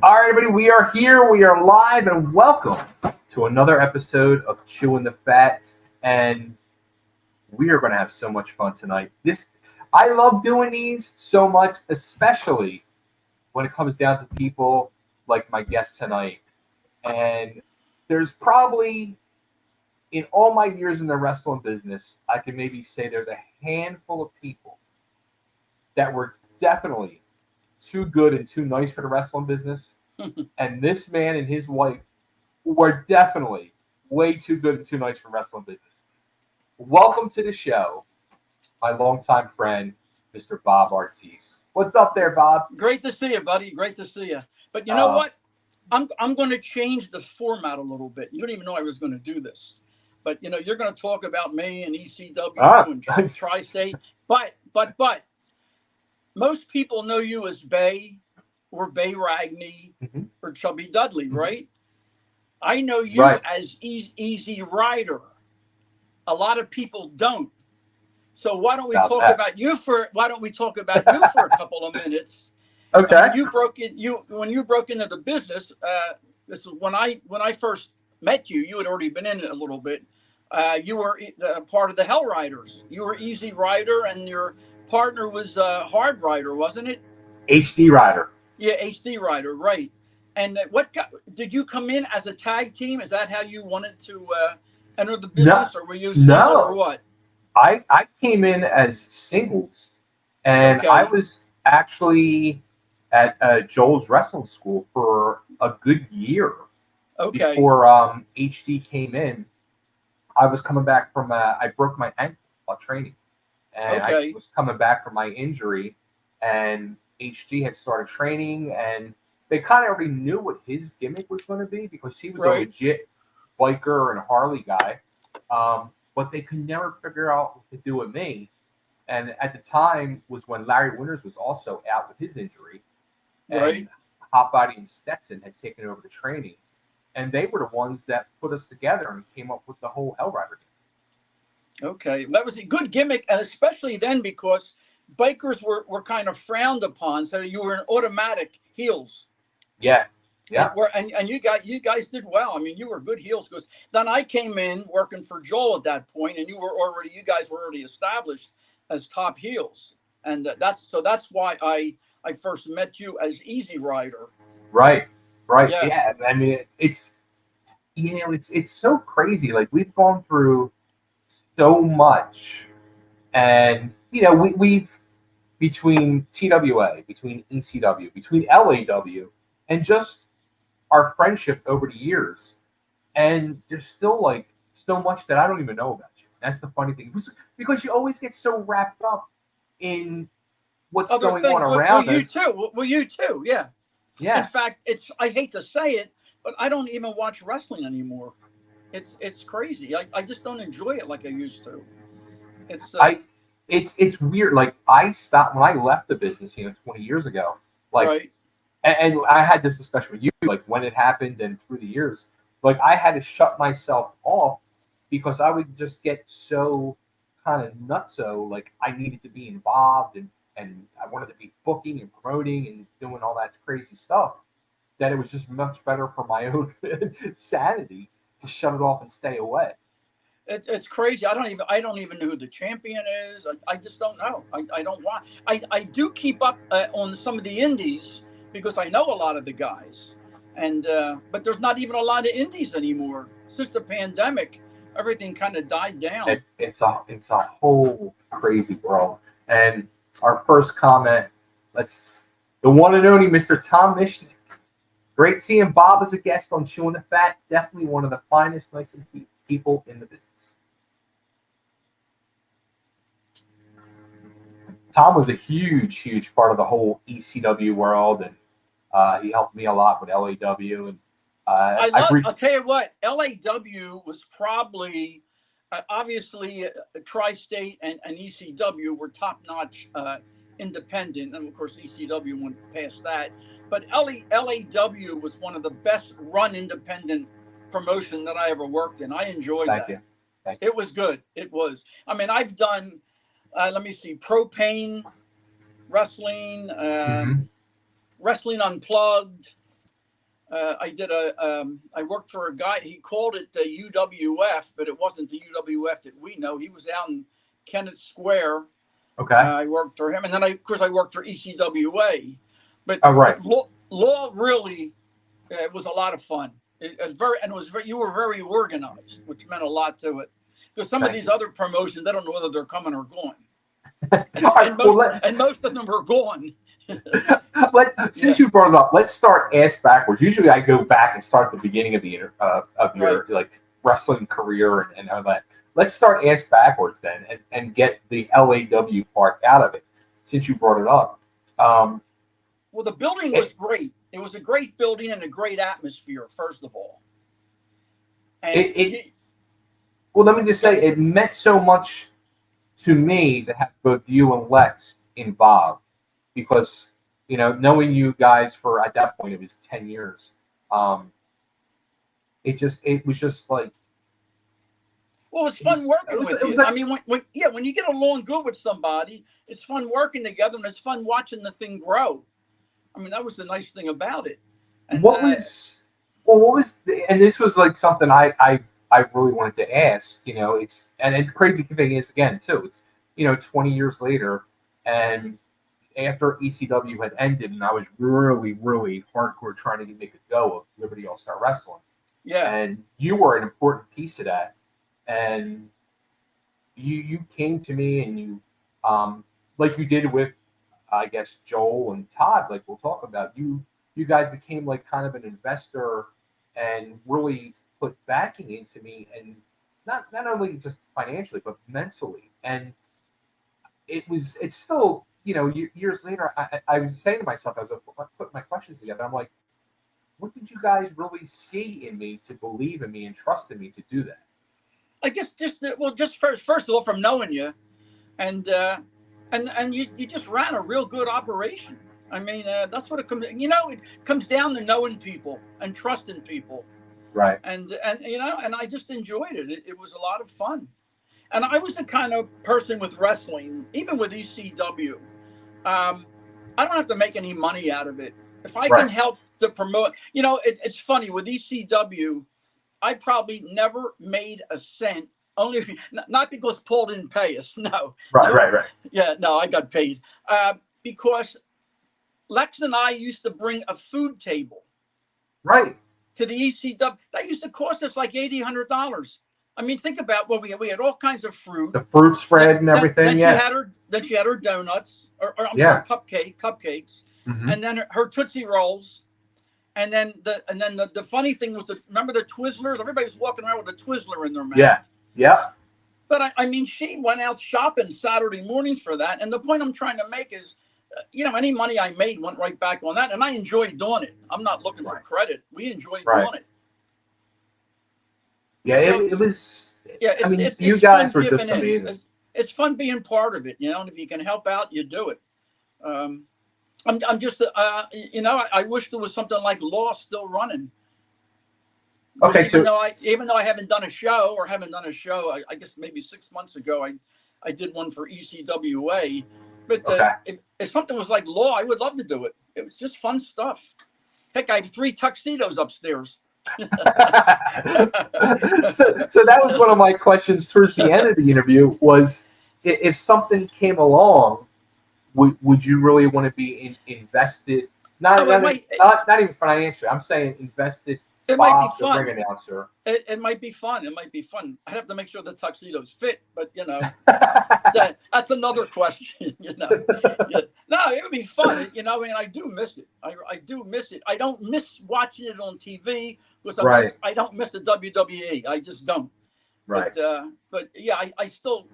All right, everybody, we are here. We are live, and welcome to another episode of Chewin the Fat. And we are going to have so much fun tonight. I love doing these so much, especially when it comes down to people like my guest tonight. And there's probably, in all my years in the wrestling business, I can maybe say there's a handful of people that were definitely too good and too nice for the wrestling business. And this man and his wife were definitely way too good and too nice for wrestling business. Welcome to the show, my longtime friend, Mr. Bob Artese. What's up there, Bob? Great to see you, buddy. Great to see you. But you know what? I'm going to change the format a little bit. You don't even know I was going to do this. But, you're going to talk about me and ECW and Tri-State. But most people know you as Bay or Bay Ragney or Chubby Dudley, right? I know you as Easy Rider. A lot of people don't. So why don't we talk about you for a couple of minutes? Okay. When you broke into the business, this is when I first met you. You had already been in it a little bit. You were part of the Hell Riders. You were Easy Rider, and your partner was Hard Rider, wasn't it? HD Rider. Yeah, HD Rider, right. And did you come in as a tag team? Is that how you wanted to enter the business, or were you single or what? I came in as singles, and I was actually at Joel's wrestling school for a good year. Okay. Before HD came in, I was coming back from I broke my ankle while training, and I was coming back from my injury, and HD had started training, and they kind of already knew what his gimmick was going to be because he was a legit biker and Harley guy. But they could never figure out what to do with me. And at the time was when Larry Winters was also out with his injury. And Hotbody and Stetson had taken over the training. And they were the ones that put us together and came up with the whole Hell Rider gimmick. Okay. That was a good gimmick, and especially then because bikers were kind of frowned upon, so you were an automatic heels. Yeah. Yeah. And you guys did well. I mean, you were good heels because then I came in working for Joel at that point, and you guys were already established as top heels, and that's why I first met you as Easy Rider. Right. Yeah. I mean, it's so crazy. Like, we've gone through so much, and we've between TWA, between ECW, between LAW, and just our friendship over the years, and there's still like so much that I don't even know about you. That's the funny thing, because you always get so wrapped up in what's going on around us. You too, yeah. Yeah. In fact, I hate to say it, but I don't even watch wrestling anymore. It's crazy. I just don't enjoy it like I used to. It's weird. Like, I stopped when I left the business, 20 years ago. Like. And I had this discussion with you, like, when it happened and through the years. Like, I had to shut myself off because I would just get so kind of nutso. Like, I needed to be involved, and I wanted to be booking and promoting and doing all that crazy stuff, that it was just much better for my own sanity to shut it off and stay away. It's crazy. I don't even know who the champion is. I just don't know. I don't want. I do keep up on some of the indies, because I know a lot of the guys, and but there's not even a lot of indies anymore since the pandemic. Everything kind of died down. It's a whole crazy world. And our first comment, the one and only Mr. Tom Mishnick. Great seeing Bob as a guest on Chewin the Fat. Definitely one of the finest, nicest people in the business. Tom was a huge part of the whole ECW world, and he helped me a lot with LAW. And I'll tell you what, LAW was probably obviously Tri-State and ECW were top-notch independent, and of course ECW went past that. But LAW was one of the best run independent promotion that I ever worked in. I enjoyed that. Thank you. It was good. It was. I mean, I've done. Let me see, Propane Wrestling, Wrestling Unplugged. I did I worked for a guy. He called it the UWF, but it wasn't the UWF that we know. He was out in Kennett Square. Okay. I worked for him, and then of course I worked for ECWA. But, right. but law really was a lot of fun. It was you were very organized, which meant a lot to it. Because some of these other promotions, they don't know whether they're coming or going. And most of them are gone. Since you brought it up, let's start ass backwards. Usually, I go back and start at the beginning of your like wrestling career and all that. Let's start ass backwards then, and get the LAW part out of it. Since you brought it up, well, the building was great. It was a great building and a great atmosphere. First of all, and well, let me just say, it meant so much to me to have both you and Lex involved, because knowing you guys for, at that point, it was 10 years. It was just like, well, it's fun working with you. I mean, when you get along good with somebody, it's fun working together, and it's fun watching the thing grow. I mean, that was the nice thing about it. And and this was like something I really wanted to ask. It's crazy thing is, again, too, it's 20 years later, and after ECW had ended, and I was really, really hardcore trying to make a go of Liberty All Star Wrestling. Yeah. And you were an important piece of that. And you came to me, and you, like you did with, I guess, Joel and Todd, like we'll talk about, you guys became like kind of an investor and really put backing into me, and not only just financially, but mentally. And it's still, years later, I was saying to myself as I put my questions together, I'm like, what did you guys really see in me to believe in me and trust in me to do that? I guess just first of all, from knowing you, and you just ran a real good operation. I mean, that's what it comes. It comes down to knowing people and trusting people. Right. And I just enjoyed it. It was a lot of fun. And I was the kind of person with wrestling, even with ECW, I don't have to make any money out of it. If I can help to promote, it's funny with ECW, I probably never made a cent. Only not because Paul didn't pay us. No. Right. Yeah, no, I got paid because Lex and I used to bring a food table. Right. To the ECW, that used to cost us like $100. I mean, think about what we had all kinds of fruit. The fruit spread and everything. Then she had her donuts, or sorry, cupcakes, and then her Tootsie Rolls, and then the funny thing was, remember the Twizzlers? Everybody was walking around with a Twizzler in their mouth. Yeah. But I mean, she went out shopping Saturday mornings for that. And the point I'm trying to make is, any money I made went right back on that, and I enjoyed doing it. I'm not looking for credit. We enjoyed doing it. Yeah, so, it was. Yeah, you guys were just amazing. It's fun being part of it, and if you can help out, you do it. I'm just, I wish there was something like Law still running. Okay, even though I haven't done a show, I guess maybe 6 months ago, I did one for ECWA. But if something was like Law, I would love to do it. It was just fun stuff. Heck, I have 3 tuxedos upstairs. So that was one of my questions towards the end of the interview was, if something came along, would you really want to be invested? Not even financially. I'm saying invested. It might be fun. Ring announcer. It might be fun. It might be fun. I have to make sure the tuxedos fit, but that's another question. No, it would be fun. And I do miss it. I do miss it. I don't miss watching it on TV because I don't miss the WWE. I just don't. Right. But yeah, I still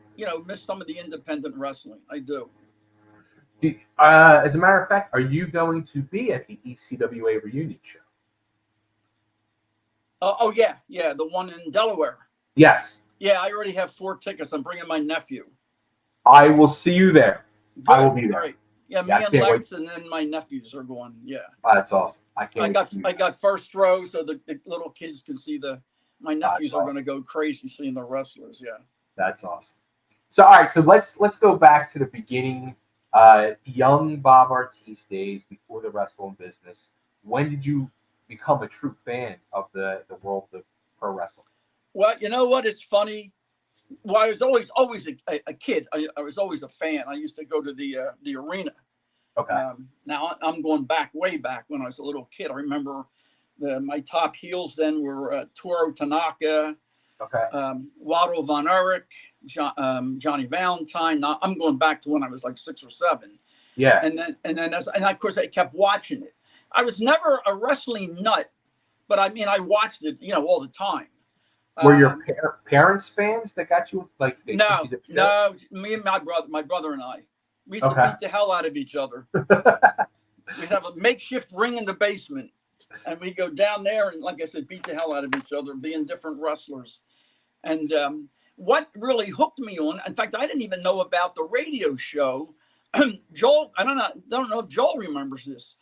miss some of the independent wrestling. I do. As a matter of fact, are you going to be at the ECWA reunion show? Oh yeah, the one in Delaware. Yes. Yeah, I already have 4 tickets. I'm bringing my nephew. I will see you there. Good. I will be there. Right. Yeah, me and Lex, and then my nephews are going. Yeah. Oh, that's awesome. I got first row, so the little kids can see my nephews are going to go crazy seeing the wrestlers. Yeah. That's awesome. So all right, so let's go back to the beginning. Young Bob Artese days before the wrestling business. When did you become a true fan of the world of pro wrestling? Well, you know what? It's funny. Well, I was always a kid. I was always a fan. I used to go to the arena. Okay. Now I'm going way back when I was a little kid. I remember my top heels then were Toru Tanaka, Okay. Waldo Von Erich, Johnny Valentine. Now, I'm going back to when I was like 6 or 7. Yeah. And then of course I kept watching it. I was never a wrestling nut, but I mean I watched it, all the time. Were your parents fans that got you like? No, me and my brother and I, we used to beat the hell out of each other. We'd have a makeshift ring in the basement, and we'd go down there and, like I said, beat the hell out of each other, being different wrestlers. And what really hooked me on, in fact, I didn't even know about the radio show. Joel, I don't know if Joel remembers this.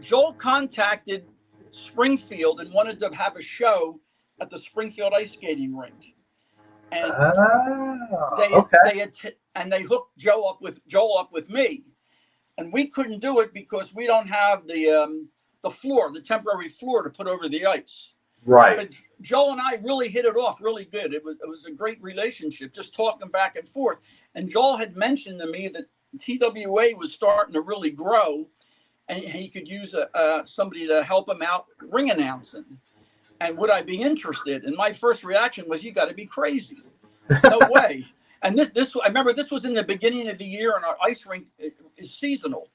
Joel contacted Springfield and wanted to have a show at the Springfield ice skating rink, and they hooked Joel up with me, and we couldn't do it because we don't have the floor, the temporary floor to put over the ice. Right. But Joel and I really hit it off really good. It was a great relationship, just talking back and forth. And Joel had mentioned to me that TWA was starting to really grow, and he could use somebody to help him out ring announcing. And would I be interested? And my first reaction was, "You got to be crazy! No way!" And I remember this was in the beginning of the year, and our ice rink is seasonal,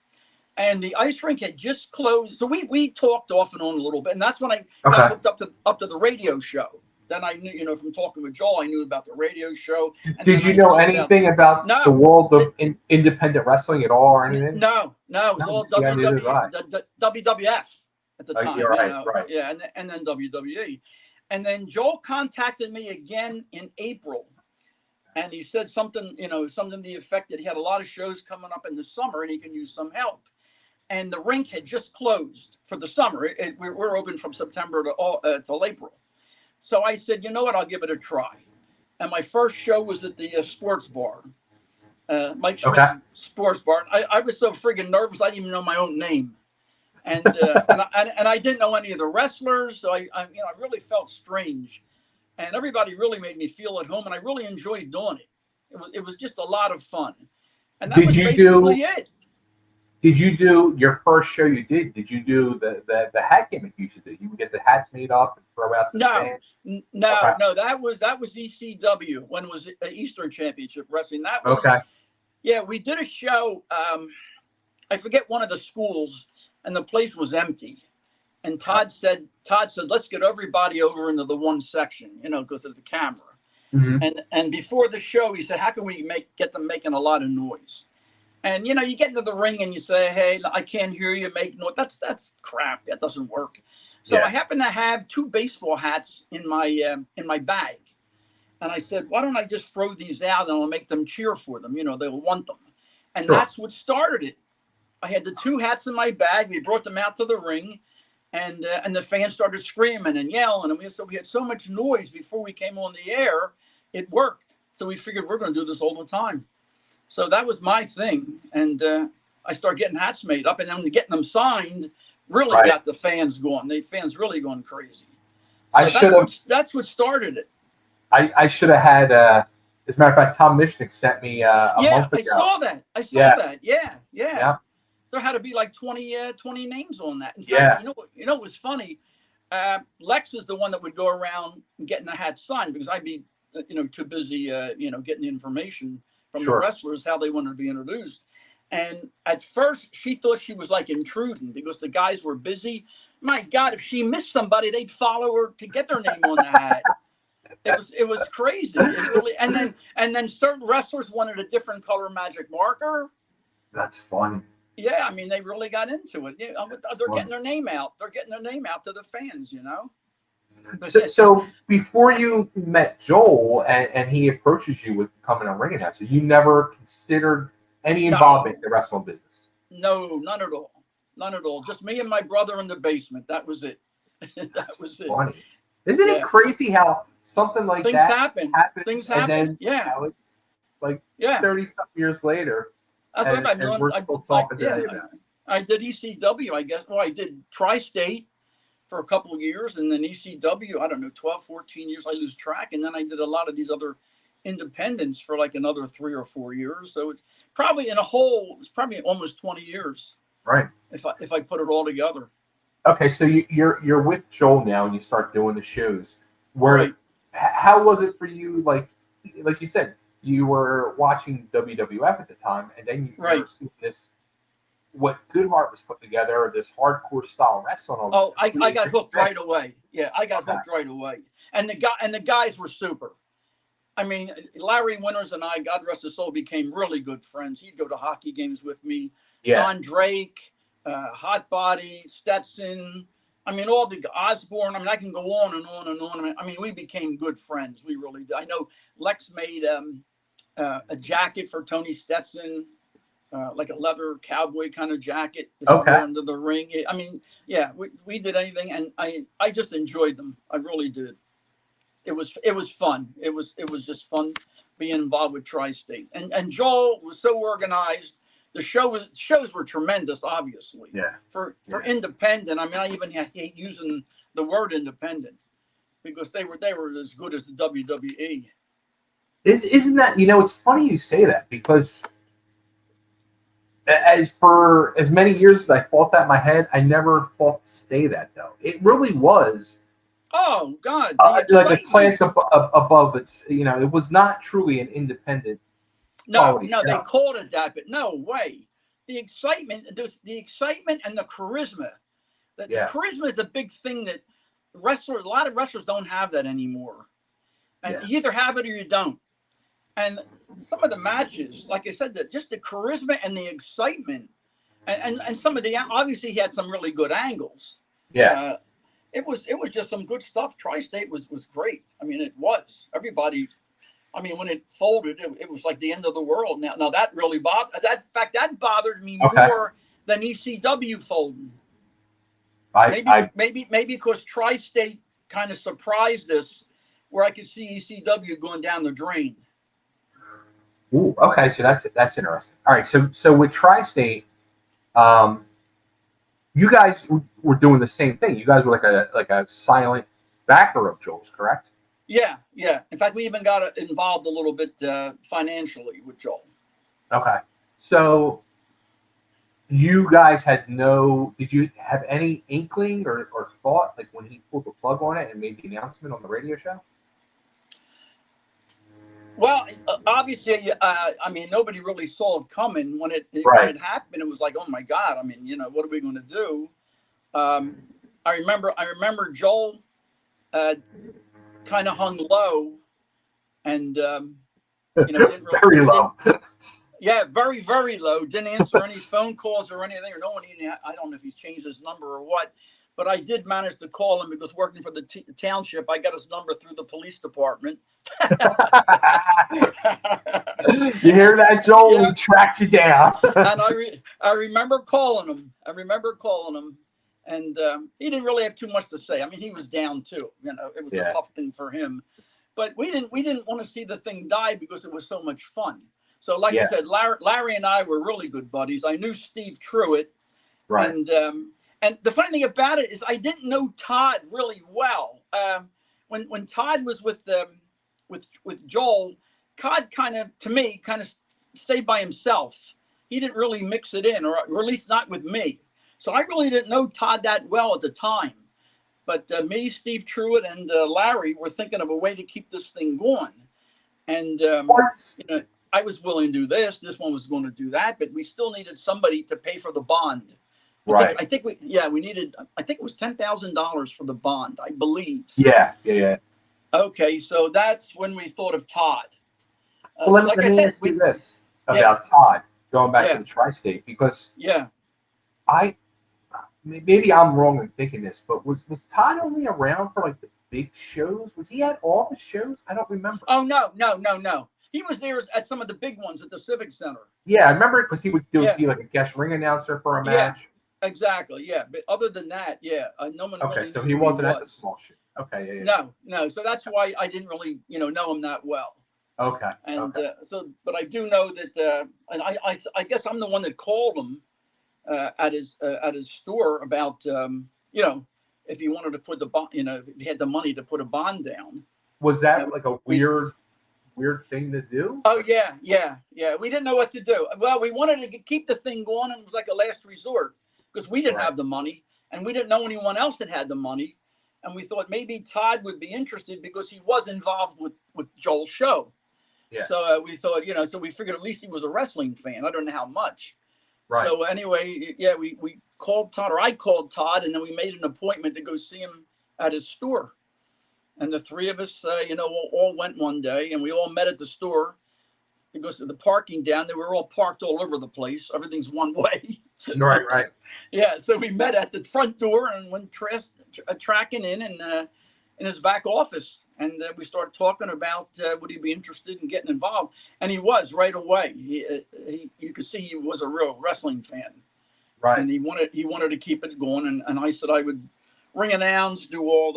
and the ice rink had just closed. So we talked off and on a little bit, and that's when I got hooked up to the radio show. Then I knew, from talking with Joel, I knew about the radio show. Did you know anything about the world of independent wrestling at all, or anything? No, it was all WWF. At the time, right. Yeah, and then WWE, and then Joel contacted me again in April, and he said something to the effect that he had a lot of shows coming up in the summer and he can use some help. And the rink had just closed for the summer. We're open from September till April. So I said, you know what, I'll give it a try. And my first show was at the sports bar, Mike Schmidt's sports bar. I was so friggin' nervous I didn't even know my own name. And I didn't know any of the wrestlers, so I really felt strange, and everybody really made me feel at home, and I really enjoyed doing it. It was just a lot of fun, and that was basically it. Did you do your first show? Did you do the hat gimmick you used to do? You would get the hats made up and throw out to the fans? No. That was ECW when it was Eastern Championship Wrestling. That was Yeah, we did a show. I forget one of the schools. And the place was empty, and Todd said, "Let's get everybody over into the one section, because of the camera." Mm-hmm. And before the show, he said, "How can we get them making a lot of noise?" And you get into the ring and you say, "Hey, I can't hear you. Make noise." That's crap. That doesn't work. So I happened to have 2 baseball hats in my bag, and I said, "Why don't I just throw these out and I'll make them cheer for them? They'll want them." And that's what started it. I had the 2 hats in my bag. We brought them out to the ring, and the fans started screaming and yelling. And we had so much noise before we came on the air, it worked. So we figured we're going to do this all the time. So that was my thing. And I started getting hats made up, and then getting them signed really got the fans going. The fans really going crazy. So that's what started it. I should have had, as a matter of fact, Tom Michnick sent me a month ago. I saw that. Yeah. There had to be like 20 names on that. In fact, it was funny. Lex was the one that would go around getting the hat signed because I'd be, too busy, getting the information from the wrestlers, how they wanted to be introduced. And at first, she thought she was like intruding because the guys were busy. My God, if she missed somebody, they'd follow her to get their name on the hat. It was crazy. And then certain wrestlers wanted a different color magic marker. That's funny. Yeah, I mean, they really got into it. They're getting their name out. They're getting their name out to the fans, So before you met Joel and he approaches you with becoming a ring announcer, you never considered any involvement in the wrestling business? No, none at all. None at all. Just me and my brother in the basement. That was it. That was it. Funny. Isn't it crazy how something like things that happen? Things happen. And then, it's like 30-something years later. That's what we're still talking today about it. I did ECW, I guess. Well, I did Tri-State, for a couple of years, and then ECW, I don't know, 12, 14 years, I lose track. And then I did a lot of these other independents for like another 3 or 4 years. So it's probably it's probably almost 20 years. Right. If I put it all together. Okay, so you're with Joel now, and you start doing the shows. Right. How was it for you? Like you said, you were watching WWF at the time, and then you were seeing this, what Goodhart was putting together, this hardcore style wrestling. Oh, I got hooked right away. Yeah, I got hooked right away. And the guys were super. I mean, Larry Winters and I, God rest his soul, became really good friends. He'd go to hockey games with me. Yeah. Don Drake, Hotbody, Stetson. I mean, all the Osborne. I mean, I can go on and on and on. I mean, we became good friends. We really did. I know Lex made a jacket for Tony Stetson, like a leather cowboy kind of jacket. Okay. Into the ring. I mean, yeah, we did anything, and I just enjoyed them. I really did. It was fun. It was just fun being involved with Tri-State. And Joel was so organized. The shows were tremendous, obviously. Yeah. For independent, I mean, I even hate using the word independent because they were as good as the WWE. Isn't that, it's funny you say that, because for as many years as I thought that in my head, I never thought to say that, though. It really was. Oh God! Like a class above. It was not truly an independent. No, they called it that, but no way. The excitement and the charisma. The charisma is a big thing that a lot of wrestlers don't have that anymore. And you either have it or you don't. And some of the matches, like I said, just the charisma and the excitement, and some of the, obviously he had some really good angles. Yeah. It was just some good stuff. Tri-State was great. I mean, it was. Everybody, I mean, when it folded, it was like the end of the world. Now that really bothered. That bothered me more than ECW folding. Maybe because Tri-State kind of surprised us, where I could see ECW going down the drain. Ooh, okay, so that's interesting. All right, so with Tri-State, you guys were doing the same thing. You guys were like a silent backer of Joel's, correct? Yeah. In fact, we even got involved a little bit financially with Joel. Okay. So you guys did you have any inkling or thought, like when he pulled the plug on it and made the announcement on the radio show? Well, obviously, I mean, nobody really saw it coming when it happened. It was like, oh my God! I mean, what are we going to do? I remember Joel kind of hung low, and didn't really, very low. Yeah, very, very low. Didn't answer any phone calls or anything, or no one even. I don't know if he's changed his number or what. But I did manage to call him because working for the township, I got his number through the police department. You hear that, Joel? Yeah. We tracked you down. And I remember calling him. And he didn't really have too much to say. I mean, he was down too. It was a tough thing for him. But we didn't want to see the thing die because it was so much fun. So, like I said, Larry and I were really good buddies. I knew Steve Truitt, right? And the funny thing about it is I didn't know Todd really well. When Todd was with Joel, Todd kind of stayed by himself. He didn't really mix it in, or at least not with me. So I really didn't know Todd that well at the time. But me, Steve Truitt, and Larry were thinking of a way to keep this thing going. And I was willing to do this. This one was going to do that, but we still needed somebody to pay for the bond. Right. I think we needed. I think it was $10,000 for the bond, I believe. Yeah. Okay, so that's when we thought of Todd. Well, let me ask you this about Todd, going back to the Tri-State, because maybe I'm wrong in thinking this, but was Todd only around for like the big shows? Was he at all the shows? I don't remember. Oh no. He was there at some of the big ones at the Civic Center. Yeah, I remember it because he would be like a guest ring announcer for a match. Exactly. Yeah, but other than that, no one. Okay, really so he wasn't at the small show. Okay. Yeah. No. So that's why I didn't really, know him that well. Okay. And but I do know that, and I guess I'm the one that called him at his store about, if he wanted to put the bond, if he had the money to put a bond down. Was that like a weird thing to do? Oh yeah. We didn't know what to do. Well, we wanted to keep the thing going, and it was like a last resort because we didn't have the money, and we didn't know anyone else that had the money, and we thought maybe Todd would be interested because he was involved with Joel's show. Yeah. So we thought, so we figured at least he was a wrestling fan. I don't know how much. Right. So anyway, we called Todd, or I called Todd, and then we made an appointment to go see him at his store. And the three of us, all went one day, and we all met at the store because of the parking down there. We were all parked all over the place. Everything's one way. Right. Yeah. So we met at the front door and went tracking in his back office. And we started talking about would he be interested in getting involved. And he was right away. You could see he was a real wrestling fan. Right. And he wanted to keep it going. And I said I would ring announce, do all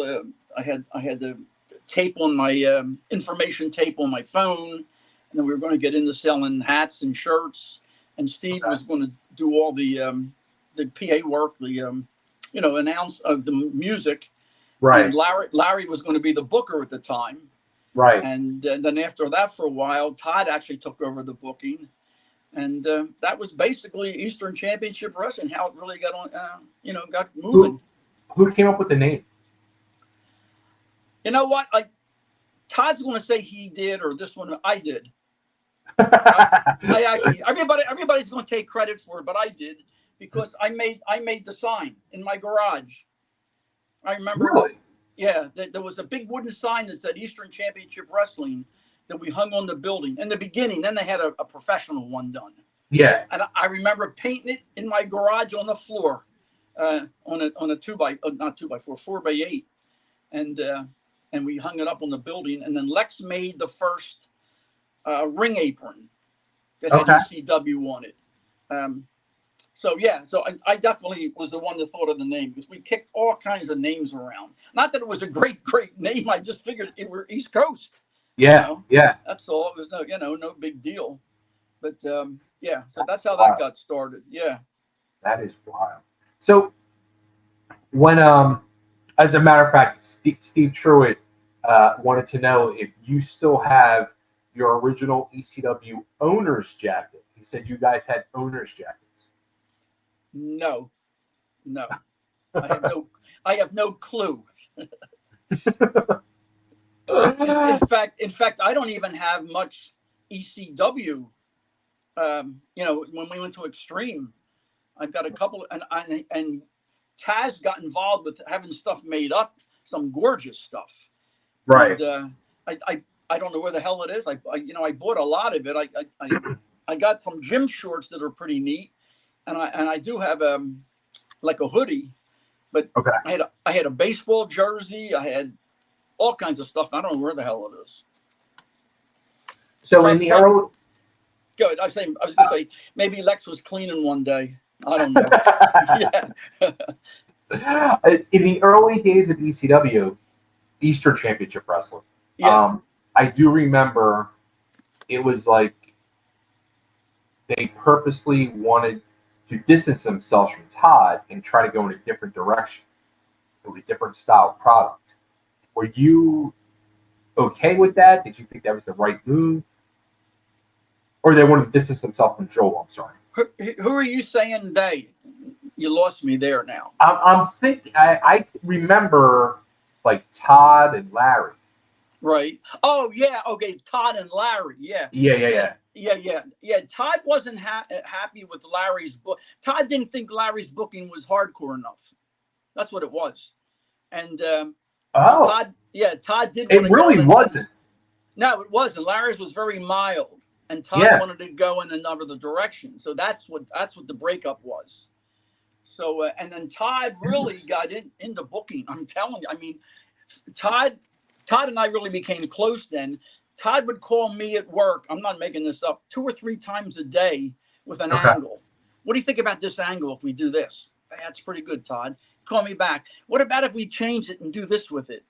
I had the tape on my information tape on my phone, and then we were going to get into selling hats and shirts, and Steve was going to do all the PA work, announce the music. Right. And Larry was going to be the booker at the time. Right. And then after that, for a while, Todd actually took over the booking, and that was basically Eastern Championship Wrestling, how it really got on, got moving. Who came up with the name? You know what? Todd's going to say he did, or this one I did. I actually, everybody's going to take credit for it, but I did because I made the sign in my garage. I remember. Really? Yeah, there was a big wooden sign that said Eastern Championship Wrestling that we hung on the building in the beginning. Then they had a professional one done. Yeah. And I remember painting it in my garage on the floor, on a 4x8, and we hung it up on the building. And then Lex made the first ring apron that had ECW on it. So I definitely was the one that thought of the name because we kicked all kinds of names around. Not that it was a great name. I just figured it were East Coast. Yeah. Yeah. That's all. It was no big deal. But so that's how that got started. Yeah. That is wild. So when as a matter of fact, Steve Truitt wanted to know if you still have your original ECW owner's jacket. He said you guys had owner's jackets. No. I have no clue. In fact, I don't even have much ECW. When we went to Extreme, I've got a couple, and Taz got involved with having stuff made up, some gorgeous stuff. Right. And, I don't know where the hell it is. I bought a lot of it. I got some gym shorts that are pretty neat, and I do have like a hoodie, but I had a baseball jersey. I had all kinds of stuff. I don't know where the hell it is. So in the early. Good. I was going to say maybe Lex was cleaning one day. I don't know. Yeah. In the early days of ECW, Eastern Championship Wrestling, I do remember it was like they purposely wanted to distance themselves from Todd and try to go in a different direction with a different style product. Were you okay with that? Did you think that was the right move? Or they wanted to distance themselves from Joel, I'm sorry. Who are you saying they? You lost me there now. I'm thinking, I remember like Todd and Larry. Right. Oh, yeah. Okay. Todd and Larry. Yeah. Yeah. Todd wasn't happy with Larry's book. Todd didn't think Larry's booking was hardcore enough. That's what it was. And Todd did. It really wasn't. No, it wasn't. Larry's was very mild, and Todd wanted to go in another direction. So that's what the breakup was. So and then Todd really got into booking. I'm telling you. I mean, Todd and I really became close then. Todd would call me at work. I'm not making this up. 2 or 3 times a day with an angle. What do you think about this angle if we do this? That's pretty good, Todd. Call me back. What about if we change it and do this with it?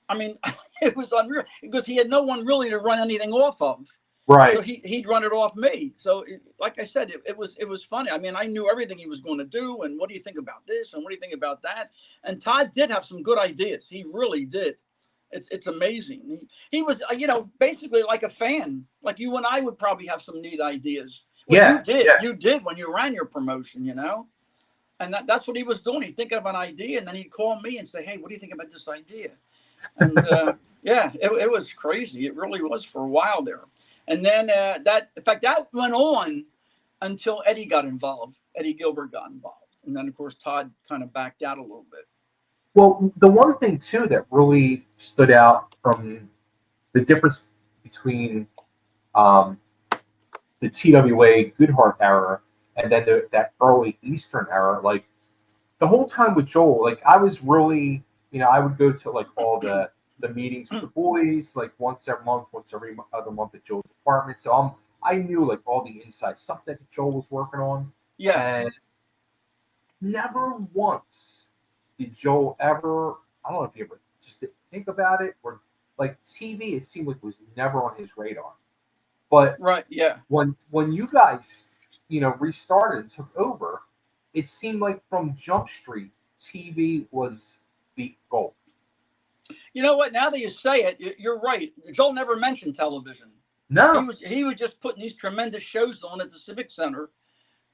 I mean, it was unreal because he had no one really to run anything off of. Right. So he'd run it off me. So like I said, it was funny. I mean, I knew everything he was going to do, and what do you think about this, and what do you think about that? And Todd did have some good ideas. He really did. It's amazing. He was, basically like a fan. Like you and I would probably have some neat ideas. Well, Yeah. You did when you ran your promotion, And that's what he was doing. He'd think of an idea, and then he'd call me and say, "Hey, what do you think about this idea?" And it was crazy. It really was for a while there. And then that went on until Eddie got involved. Eddie Gilbert got involved. And then, of course, Todd kind of backed out a little bit. Well, the one thing, too, that really stood out from the difference between the TWA Goodhart era and then that early Eastern era, like the whole time with Joel, like I was really, I would go to like all the meetings with the boys, like once every other month at Joel's apartment. So I knew like all the inside stuff that Joel was working on. Yeah. And never once did Joel ever, I don't know if you ever just didn't think about it, or like TV, it seemed like it was never on his radar. But right, yeah. When you guys, restarted and took over, it seemed like from Jump Street, TV was the goal. You know what? Now that you say it, you're right. Joel never mentioned television. No. He was just putting these tremendous shows on at the Civic Center.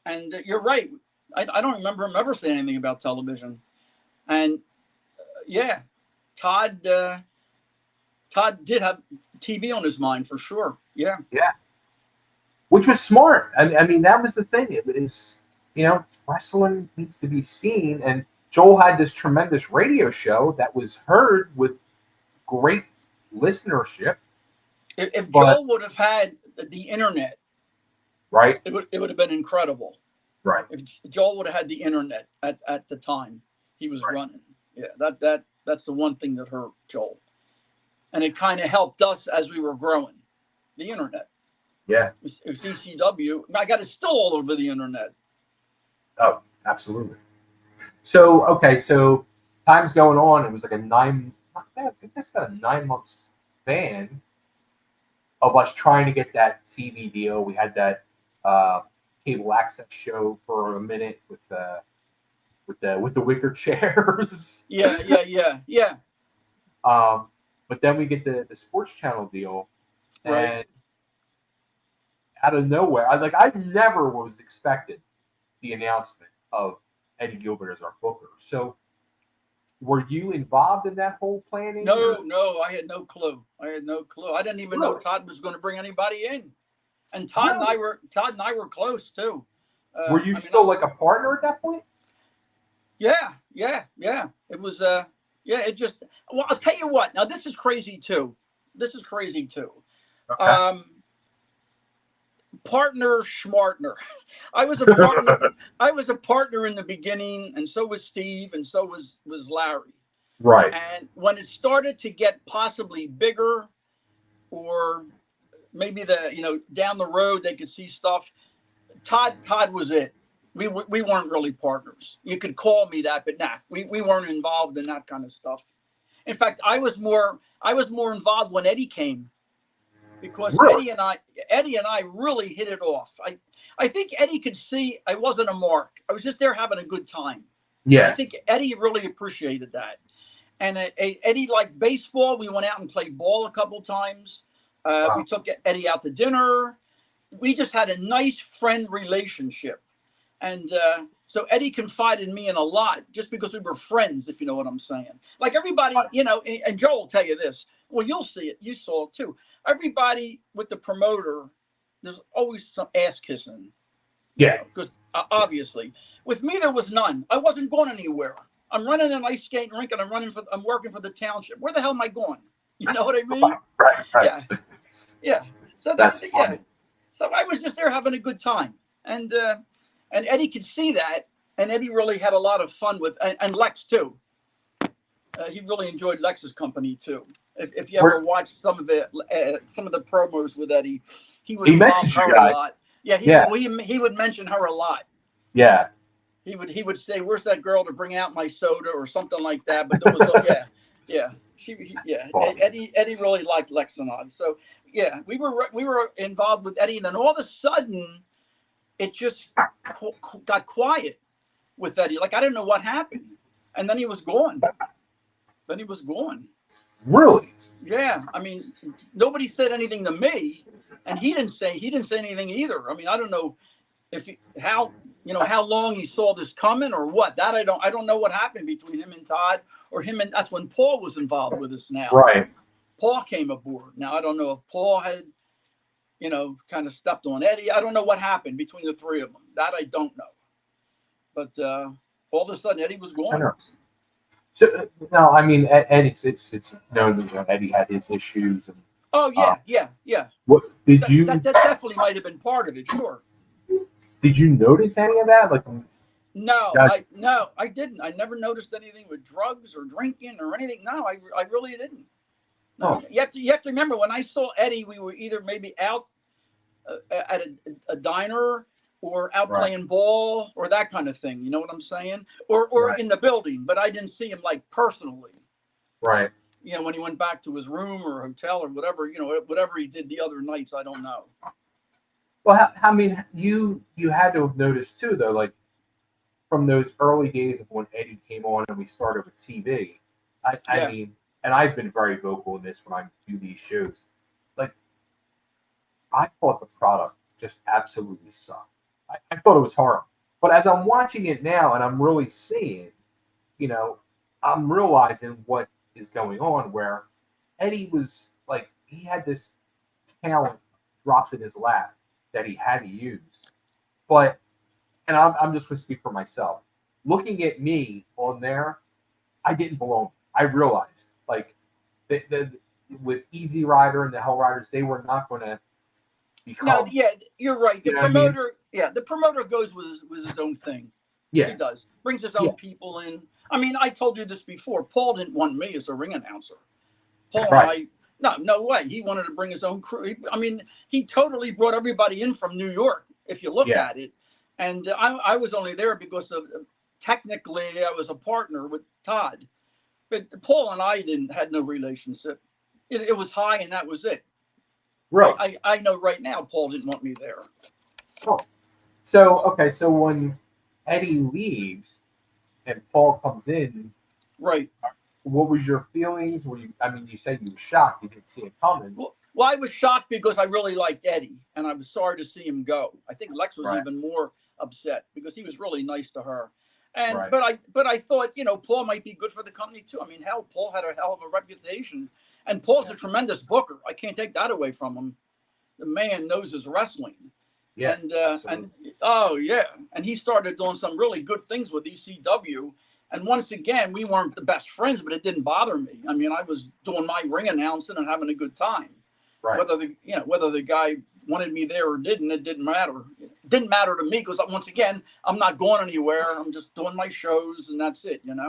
And you're right. I don't remember him ever saying anything about television. And Todd did have TV on his mind for sure. Yeah. Yeah. Which was smart. I mean, that was the thing. It is, wrestling needs to be seen. And Joel had this tremendous radio show that was heard with great listenership. If Joel would have had the internet, right, it would have been incredible. Right. If Joel would have had the internet at the time he was running, that's the one thing that hurt Joel, and it kind of helped us as we were growing. The internet. Yeah. It was ECW. I got it still all over the internet. Oh, absolutely. So, okay, so time's going on. It was like this about a 9-month span of us trying to get that TV deal. We had that cable access show for a minute with the wicker chairs. Yeah. But then we get the sports channel deal, right. And out of nowhere, I never was expecting the announcement of Eddie Gilbert as our booker. So, were you involved in that whole planning? No, I had no clue. I didn't even know Todd was going to bring anybody in. And Todd and I were close too. Were you still like a partner at that point? Yeah. It was it just, well, I'll tell you what. Now this is crazy too. Okay. Partner schmartner. I was a partner in the beginning, and so was Steve, and so was Larry. Right. And when it started to get possibly bigger, or maybe down the road they could see stuff, Todd was it. We weren't really partners. You could call me that, but we weren't involved in that kind of stuff. In fact, I was more involved when Eddie came, because really? Eddie and I really hit it off. I think Eddie could see I wasn't a mark. I was just there having a good time. Yeah. I think Eddie really appreciated that. And Eddie liked baseball. We went out and played ball a couple times. We took Eddie out to dinner. We just had a nice friend relationship. And so Eddie confided in me in a lot just because we were friends, if you know what I'm saying. Like everybody, and Joe will tell you this. Well, you'll see it. You saw it too. Everybody with the promoter, there's always some ass kissing. Yeah. Because obviously, with me there was none. I wasn't going anywhere. I'm running an ice skating rink and I'm working for the township. Where the hell am I going? You know what I mean? Right. Yeah. So that's funny. So I was just there having a good time, and Eddie could see that, and Eddie really had a lot of fun with, and Lex too. He really enjoyed Lex's company too. If you ever watched some of the promos with Eddie, he would involve her a lot. Yeah, he would mention her a lot. Yeah. He would say, "Where's that girl to bring out my soda?" or something like that. But there was Eddie really liked Lex and I. So we were involved with Eddie, and then all of a sudden, it just got quiet with Eddie. Like, I didn't know what happened, and then he was gone. Really? Yeah, I mean, nobody said anything to me, and he didn't say anything either. I mean, I don't know how long he saw this coming or what. That I don't know what happened between him and Todd, or him and that's when Paul was involved with us now. Right. Paul came aboard. Now I don't know if Paul had, kind of stepped on Eddie. I don't know what happened between the three of them. That I don't know. But all of a sudden Eddie was gone. So no, I mean, Eddie, it's known that Eddie had his issues. And, oh yeah. What did you? That definitely might have been part of it. Sure. Did you notice any of that? Like, no, I didn't. I never noticed anything with drugs or drinking or anything. No, I really didn't. No. Oh. You have to remember, when I saw Eddie, we were either maybe out at a diner or out playing ball or that kind of thing. You know what I'm saying? Or in the building, but I didn't see him like personally. Right. When he went back to his room or hotel or whatever, whatever he did the other nights, I don't know. Well, I mean, you had to have noticed too, though, like from those early days of when Eddie came on and we started with TV. I mean, and I've been very vocal in this when I do these shows. Like, I thought the product just absolutely sucked. I thought it was horrible. But as I'm watching it now and I'm really seeing, I'm realizing what is going on, where Eddie was like, he had this talent dropped in his lap that he had to use. But, and I'm just going to speak for myself. Looking at me on there, I didn't belong. I realized, like, with Easy Rider and the Hell Riders, they were not going to become. No, yeah, you're right. The promoter, the promoter goes with his own thing. Yeah, he does. Brings his own people in. I mean, I told you this before. Paul didn't want me as a ring announcer. Paul and I, no way. He wanted to bring his own crew. He totally brought everybody in from New York, if you look at it. And I was only there because of, technically, I was a partner with Todd. But Paul and I had no relationship. It was high, and that was it. Right. I know right now Paul didn't want me there. Oh. So when Eddie leaves and Paul comes in, right? What was your feelings? You said you were shocked. You didn't see it coming. Well, I was shocked because I really liked Eddie, and I was sorry to see him go. I think Lex was even more upset because he was really nice to her. And but I thought, Paul might be good for the company too. I mean, hell, Paul had a hell of a reputation, and Paul's a tremendous booker. I can't take that away from him. The man knows his wrestling. Yeah. And he started doing some really good things with ECW. And once again, we weren't the best friends, but it didn't bother me. I mean, I was doing my ring announcing and having a good time. Right. Whether the guy wanted me there or didn't, it didn't matter. It didn't matter to me because, once again, I'm not going anywhere. I'm just doing my shows, and that's it, And,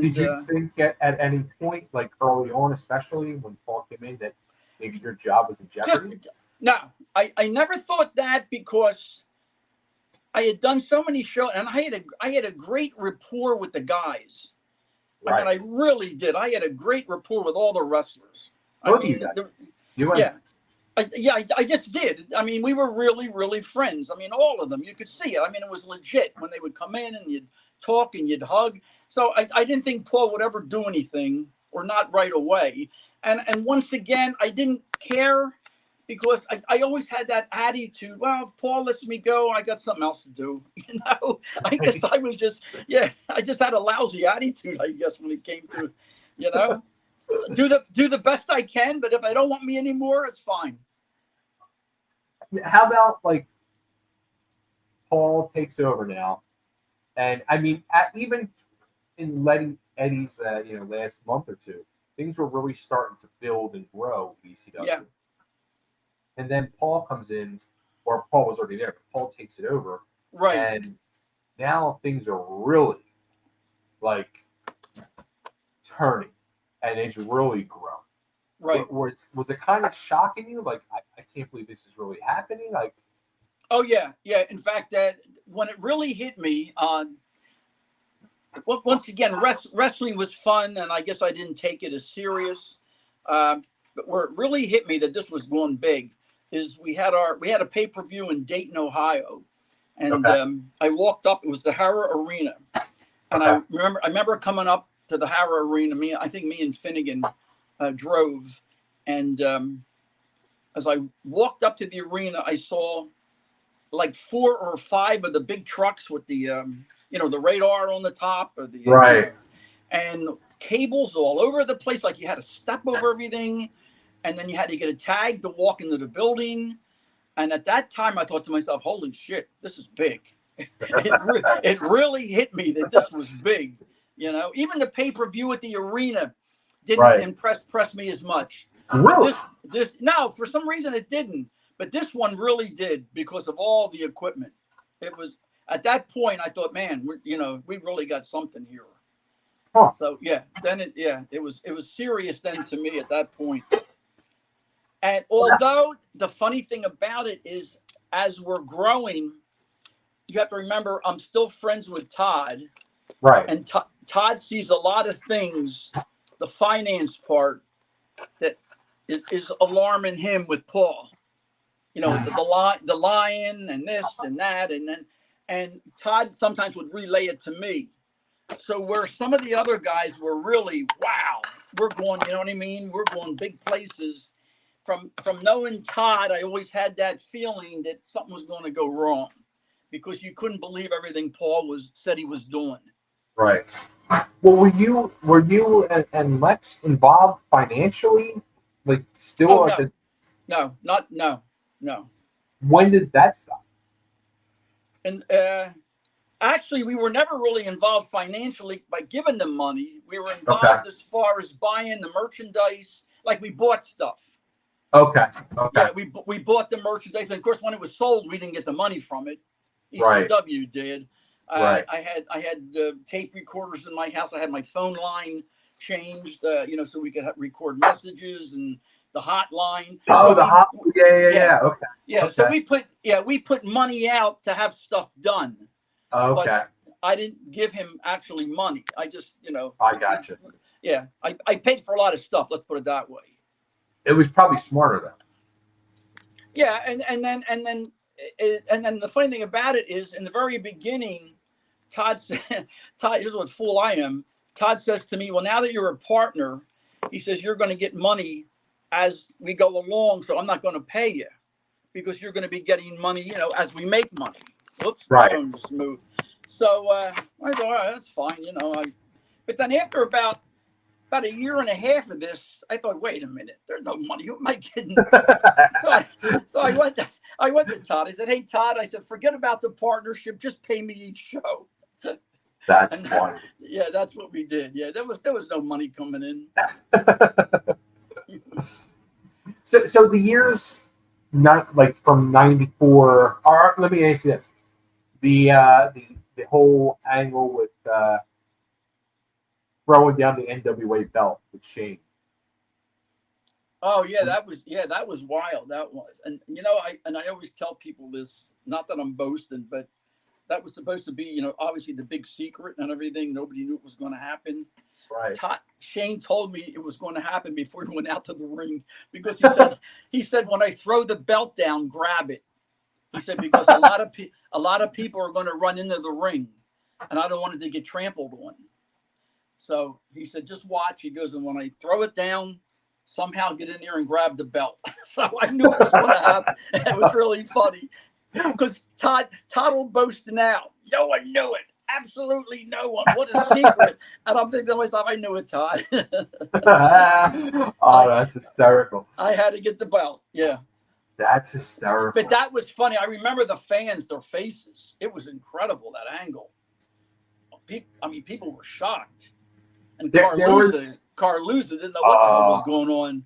did you think at any point, like early on, especially when Paul came in, that maybe your job was in jeopardy? No, I never thought that because I had done so many shows, and I had a great rapport with the guys. Right. I mean, I really did. I had a great rapport with all the wrestlers. You guys. I just did. I mean, we were really, really friends. I mean, all of them. You could see it. I mean, it was legit when they would come in and you'd talk and you'd hug. So I didn't think Paul would ever do anything, or not right away. And once again, I didn't care because I always had that attitude. Well, if Paul lets me go, I got something else to do. I guess I was just, I just had a lousy attitude, I guess, when it came to, do the best I can. But if they don't want me anymore, it's fine. How about, like, Paul takes over now, and I mean, even in letting Eddie's last month or two, things were really starting to build and grow with ECW. Yeah. And then Paul comes in, or Paul was already there, but Paul takes it over. Right. And now things are really, like, turning, and it's really grown. Right. Was it kind of shocking you? Like, I can't believe this is really happening. Like, oh yeah. In fact, when it really hit me, once again, wrestling was fun, and I guess I didn't take it as serious. But but where it really hit me that this was going big is we had a pay-per-view in Dayton, Ohio, and I walked up. It was the Hara Arena, and I remember coming up to the Hara Arena. I think me and Finnegan drove, and as I walked up to the arena, I saw like 4 or 5 of the big trucks with the the radar on the top of the and cables all over the place. Like you had to step over everything, and then you had to get a tag to walk into the building. And at that time, I thought to myself, "Holy shit, this is big." It really hit me that this was big. Even the pay-per-view at the arena didn't impress me as much. Really? No, for some reason it didn't. But this one really did because of all the equipment. It was at that point I thought, man, we really got something here. Huh. So then it was serious then to me at that point. And although the funny thing about it is, as we're growing, you have to remember I'm still friends with Todd. Right. And Todd sees a lot of things, the finance part, that is alarming him with Paul. The lion and this and that, and Todd sometimes would relay it to me. So where some of the other guys were really, wow, we're going, you know what I mean? We're going big places. From knowing Todd, I always had that feeling that something was going to go wrong because you couldn't believe everything Paul said he was doing. Right. Well, were you and Lex involved financially? Like still at this? No. When does that stop? And actually, we were never really involved financially by giving them money. We were involved as far as buying the merchandise. Like we bought stuff. Okay. Yeah, we bought the merchandise, and of course, when it was sold, we didn't get the money from it. ECW did. I had tape recorders in my house. I had my phone line changed, so we could record messages and the hotline. Oh, yeah. Okay. Yeah. Okay. So we put money out to have stuff done. Okay. But I didn't give him actually money. I just, I got you. Yeah. I paid for a lot of stuff. Let's put it that way. It was probably smarter though. Yeah, and then the funny thing about it is, in the very beginning, Todd, here's what fool I am. Todd says to me, "Well, now that you're a partner," he says, "you're going to get money as we go along, so I'm not going to pay you because you're going to be getting money, as we make money." Whoops, right. Phone just moved. So I thought, all right, that's fine, But then after about a year and a half of this, I thought, wait a minute, there's no money. Who am I kidding? so I went to Todd. I said, "Hey, Todd," I said, "forget about the partnership. Just pay me each show." That's funny. Yeah, that's what we did. Yeah, there was no money coming in. So the years, not like from '94. Or let me ask you this: the whole angle with throwing down the NWA belt with Shane. Oh yeah, that was wild. That was, and I always tell people this. Not that I'm boasting, but that was supposed to be, obviously the big secret and everything. Nobody knew it was going to happen. Right. Shane told me it was going to happen before he went out to the ring because he said when I throw the belt down, grab it. He said because a lot of people are going to run into the ring, and I don't want it to get trampled on. So he said, just watch. He goes, and when I throw it down, somehow get in there and grab the belt. So I knew it was going to happen. It was really funny because Todd will boast now. No one knew it. Absolutely no one. What a secret. And I'm thinking to myself, I knew it, Todd. Oh, that's hysterical. I had to get the belt. Yeah. That's hysterical. But that was funny. I remember the fans, their faces. It was incredible, that angle. People were shocked. And Carluza didn't know what the hell was going on.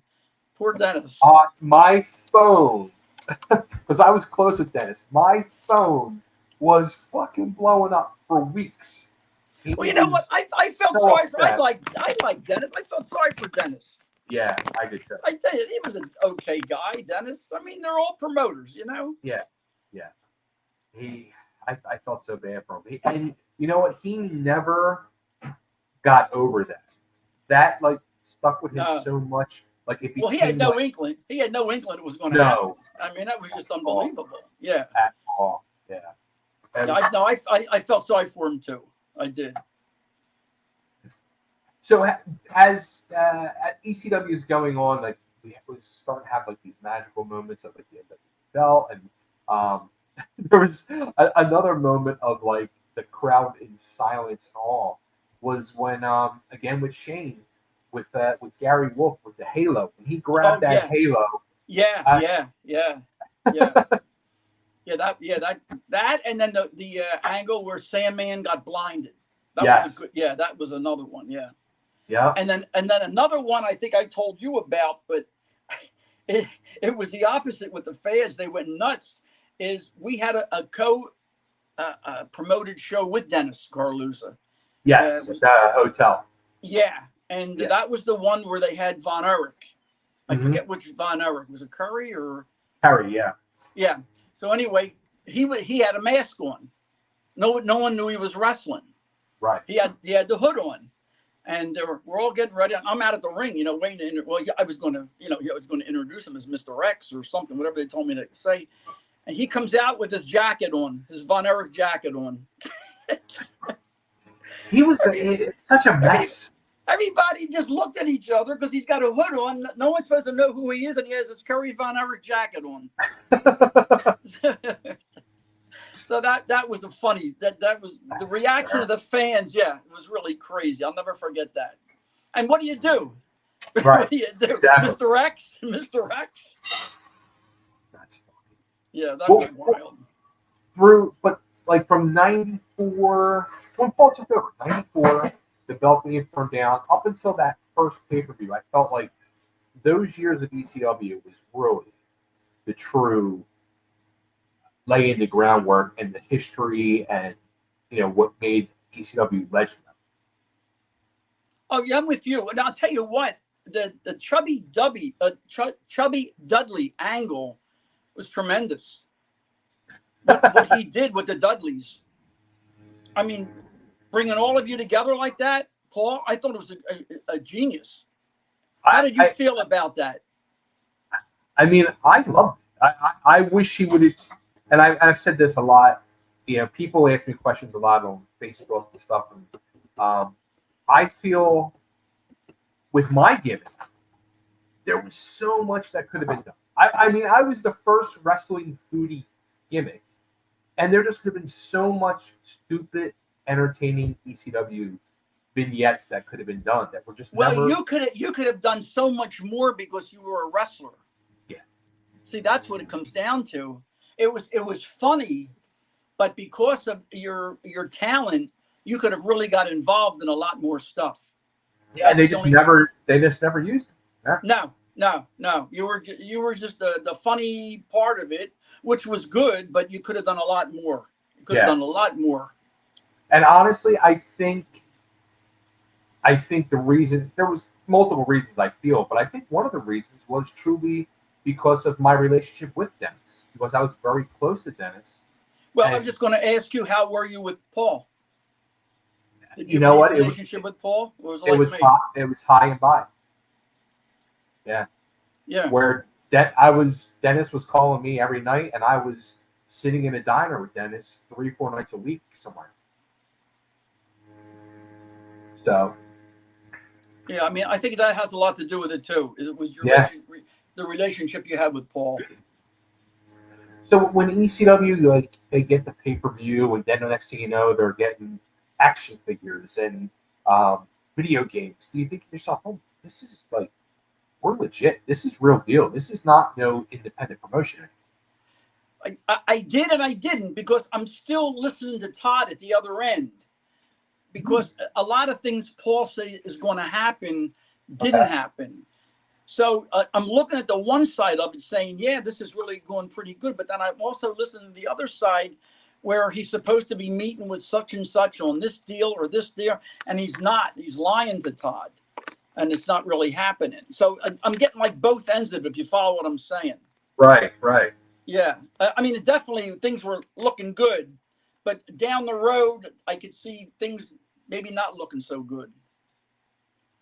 Poor Dennis. My phone, because I was close with Dennis, my phone was fucking blowing up for weeks. Well, you know what? I felt sorry for. I like Dennis. I felt sorry for Dennis. Yeah, I did too. I tell you, he was an okay guy, Dennis. I mean, they're all promoters, Yeah. I felt so bad for him. And you know what? He never got over that. That stuck with him so much Like it Well, became he had no like, inkling. He had no inkling it was going to happen. no, I mean, that was just unbelievable. Yeah. at all. Yeah. And Yeah, I felt sorry for him too. I did. so as ECW is going on, like we start to have like these magical moments of like the end of the belt, and there was another moment of like the crowd in silence and awe was when again with Shane with Gary Wolf with the halo, when he grabbed that halo. Yeah. That, and then the angle where Sandman got blinded. That was a good. Yeah, that was another one. Yeah. Yeah. And then another one I think I told you about, but it was the opposite with the fans. They went nuts. Is we had a promoted show with Dennis Carlusa. Yes, at the hotel. Yeah, and that was the one where they had Von Erich. I forget which Von Erich. Was it Curry or Curry? Yeah. Yeah. So anyway, he had a mask on. No one knew he was wrestling. Right. He had the hood on, and we're all getting ready. I'm out at the ring, waiting. I was going to introduce him as Mr. X or something, whatever they told me to say. And he comes out with his jacket on, his Von Erich jacket on. He was such a mess. Everybody just looked at each other because he's got a hood on. No one's supposed to know who he is, and he has his Curry Von Erich jacket on. So that was that was the reaction of the fans. Yeah, it was really crazy. I'll never forget that. And what do you do? Right. What do you do? Exactly. Mr. X? Mr. X? That's funny. Yeah, that was wild. But like from 94, when Paul took over, 94, the belt being turned down, up until that first pay-per-view, I felt like those years of ECW was really the true laying the groundwork and the history and what made ECW legendary. Oh yeah, I'm with you. And I'll tell you what, the Chubby Dudley angle was tremendous. What he did with the Dudleys. I mean, bringing all of you together like that, Paul, I thought it was a genius. How did you feel about that? I mean, I loved it. I wish he would have. And I've said this a lot. People ask me questions a lot on Facebook and stuff. And I feel with my gimmick, there was so much that could have been done. I mean, I was the first wrestling foodie gimmick, and there just could have been so much stupid, entertaining ECW vignettes that could have been done that were just never. You could have done so much more because you were a wrestler. Yeah. See, that's what it comes down to. It was funny, but because of your talent, you could have really got involved in a lot more stuff. Yeah, they just never used it. Yeah. No. You were just the funny part of it, which was good, but you could have done a lot more. You could have done a lot more. And honestly, I think the reason, there was multiple reasons I feel, but I think one of the reasons was truly because of my relationship with Dennis, because I was very close to Dennis. Well, I'm just going to ask you, how were you with Paul? Did you know what? Relationship with Paul? It was high and by. Yeah. Yeah. Where Dennis was calling me every night, and I was sitting in a diner with Dennis 3-4 nights a week somewhere. So. Yeah, I mean, I think that has a lot to do with it too. It was the relationship you had with Paul. So when ECW, they get the pay-per-view, and then the next thing you know, they're getting action figures and video games. Do you think to yourself, oh, this is we're legit. This is real deal. This is not no independent promotion. I did and I didn't, because I'm still listening to Todd at the other end. Because a lot of things Paul said is going to happen didn't happen. So I'm looking at the one side of it saying, yeah, this is really going pretty good. But then I'm also listening to the other side where he's supposed to be meeting with such and such on this deal or this deal, and he's not. He's lying to Todd, and it's not really happening. So I'm getting both ends of it, if you follow what I'm saying. Right. Yeah. I mean, definitely things were looking good. But down the road, I could see things maybe not looking so good.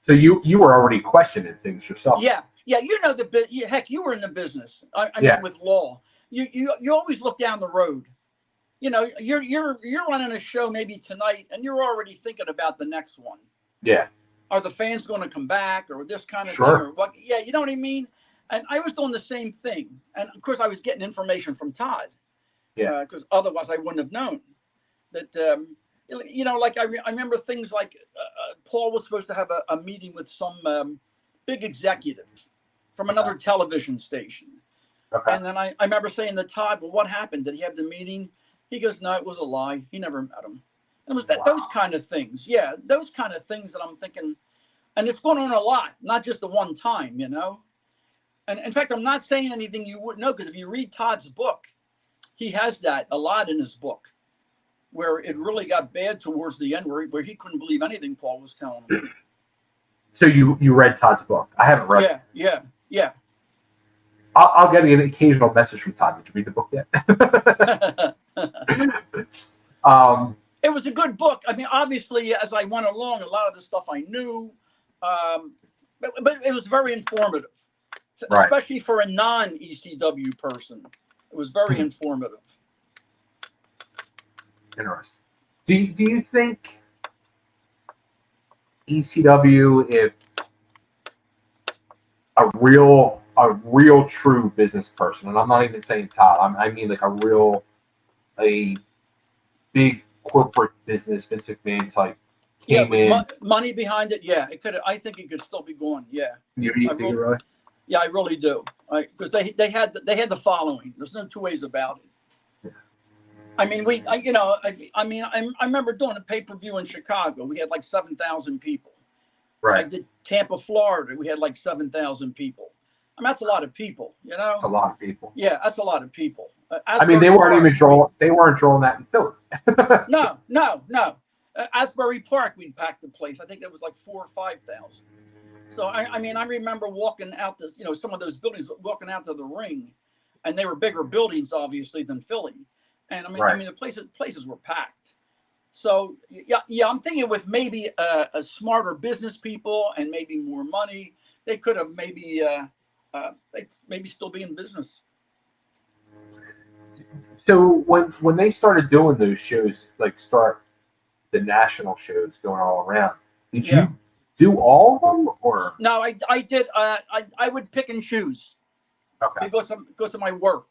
So you were already questioning things yourself. Yeah. Yeah, you know the bit. Yeah, heck, you were in the business. I Yeah. mean, with law, you always look down the road. You know, you're running a show maybe tonight, and you're already thinking about the next one. Yeah. Are the fans going to come back, or this kind of Sure. thing, or what? Yeah, you know what I mean. And I was doing the same thing, and of course I was getting information from Todd. Yeah. Because otherwise I wouldn't have known that. You know, like I remember things like Paul was supposed to have a meeting with some big executive from another television station. Okay. And then I remember saying to Todd, well, what happened? Did he have the meeting? He goes, no, it was a lie. He never met him. And it was those kind of things. Yeah, those kind of things that I'm thinking, and it's going on a lot, not just the one time, you know. And in fact, I'm not saying anything you wouldn't know, because if you read Todd's book, he has that a lot in his book, where it really got bad towards the end, where he couldn't believe anything Paul was telling him. So you read Todd's book? I haven't read it. Yeah. I'll get an occasional message from Todd. Did you read the book yet? It was a good book. I mean, obviously, as I went along, a lot of the stuff I knew, but it was very informative, especially for a non-ECW person. It was very informative. Interesting. Do you think ECW, if a real true business person, and I'm not even saying Todd, I mean like a big corporate business, Vince McMahon type, came in, money behind it, yeah, it could. I think it could still be going, yeah. You really? Yeah, I really do. Because they had the following. There's no two ways about it. I mean, I remember doing a pay-per-view in Chicago. We had like 7,000 people. Right. I did Tampa, Florida. We had like 7,000 people. I mean, that's a lot of people, you know? That's a lot of people. Yeah, that's a lot of people. I mean, they weren't drawing that in Philly. No. Asbury Park, we packed the place. I think there was like 4,000 or 5,000. So, I mean, I remember walking out this, you know, some of those buildings, walking out to the ring, and they were bigger buildings, obviously, than Philly. And I mean, the places were packed. So yeah, I'm thinking with maybe a smarter business people and maybe more money, they could have maybe still be in business. So when they started doing those shows, like start the national shows going all around, did you do all of them, or no? I did. I would pick and choose. Okay. Because of my work.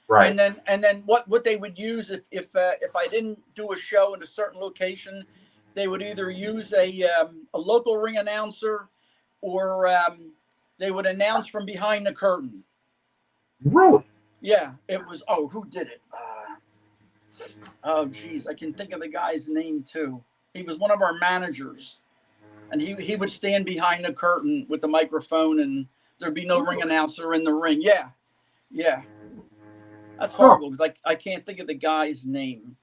Right. And then what they would use if I didn't do a show in a certain location, they would either use a local ring announcer, or they would announce from behind the curtain. Really? Yeah, it was. Oh, who did it? Oh, geez, I can think of the guy's name too. He was one of our managers, and he would stand behind the curtain with the microphone, and there'd be no ring announcer in the ring. Yeah. That's horrible because I can't think of the guy's name.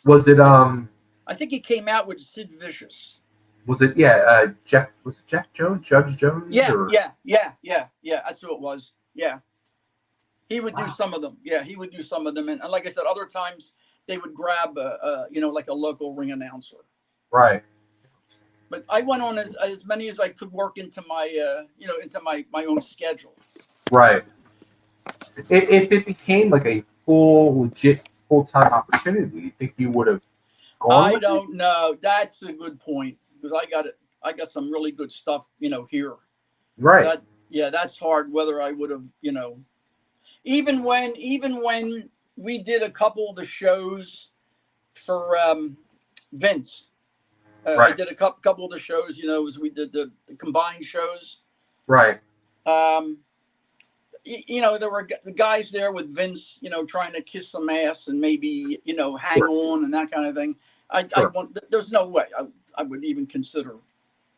Was it I think he came out with Sid Vicious. Was it Jeff? Was it Jeff Jones? Judge Jones? Yeah. That's who it was. Yeah. He would do some of them. Yeah, he would do some of them, and like I said, other times they would grab like a local ring announcer. Right. But I went on as many as I could work into my into my own schedule. Right. If it became like a legit full-time opportunity, do you think you would have gone? I don't know. That's a good point, because I got some really good stuff, here. Right. That's hard. Whether I would have, even when we did a couple of the shows for Vince. Right. I did a couple of the shows, as we did the combined shows. Right. There were guys there with Vince, trying to kiss some ass and maybe, hang on and that kind of thing. There's no way I would even consider,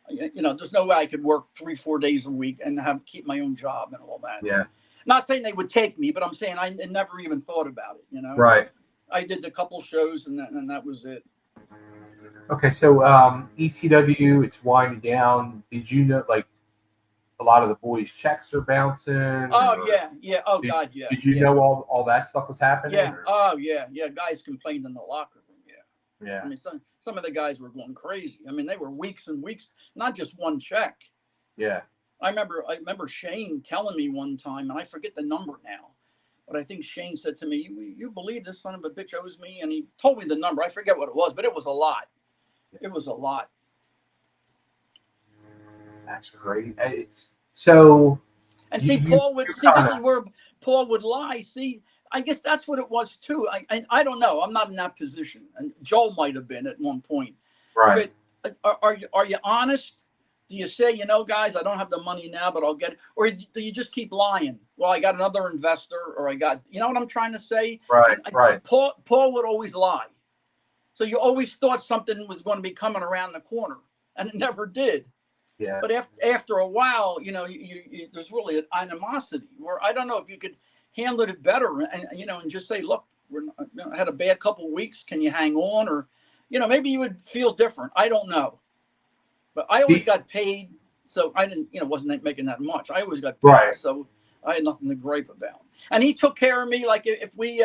there's no way I could work 3-4 days a week and keep my own job and all that. Yeah. Not saying they would take me, but I'm saying I never even thought about it, Right. I did a couple shows and that was it. Okay, so ECW, it's winding down. Did you know, like, a lot of the boys' checks are bouncing? Oh, yeah. Oh, God, yeah. Did you know all that stuff was happening? Yeah. Oh, yeah. Guys complained in the locker room. Yeah. I mean, some of the guys were going crazy. I mean, they were weeks and weeks, not just one check. Yeah. I remember Shane telling me one time, and I forget the number now, but I think Shane said to me, "You believe this son of a bitch owes me?" And he told me the number. I forget what it was, but it was a lot. It was a lot. That's great. So. And see, Paul would see. This is where Paul would lie. See, I guess that's what it was too. I don't know. I'm not in that position, and Joel might have been at one point. Right. But are you honest? Do you say, guys, I don't have the money now, but I'll get it, or do you just keep lying? Well, I got another investor, or I got, what I'm trying to say? Right. Right. Paul would always lie, so you always thought something was going to be coming around the corner, and it never did. Yeah. But after a while, you there's really an animosity where I don't know if you could handle it better and just say, look, I had a bad couple of weeks. Can you hang on? Or, maybe you would feel different. I don't know. But I always got paid. So I didn't, wasn't making that much. I always got paid. Right. So I had nothing to gripe about. And he took care of me. Like if we,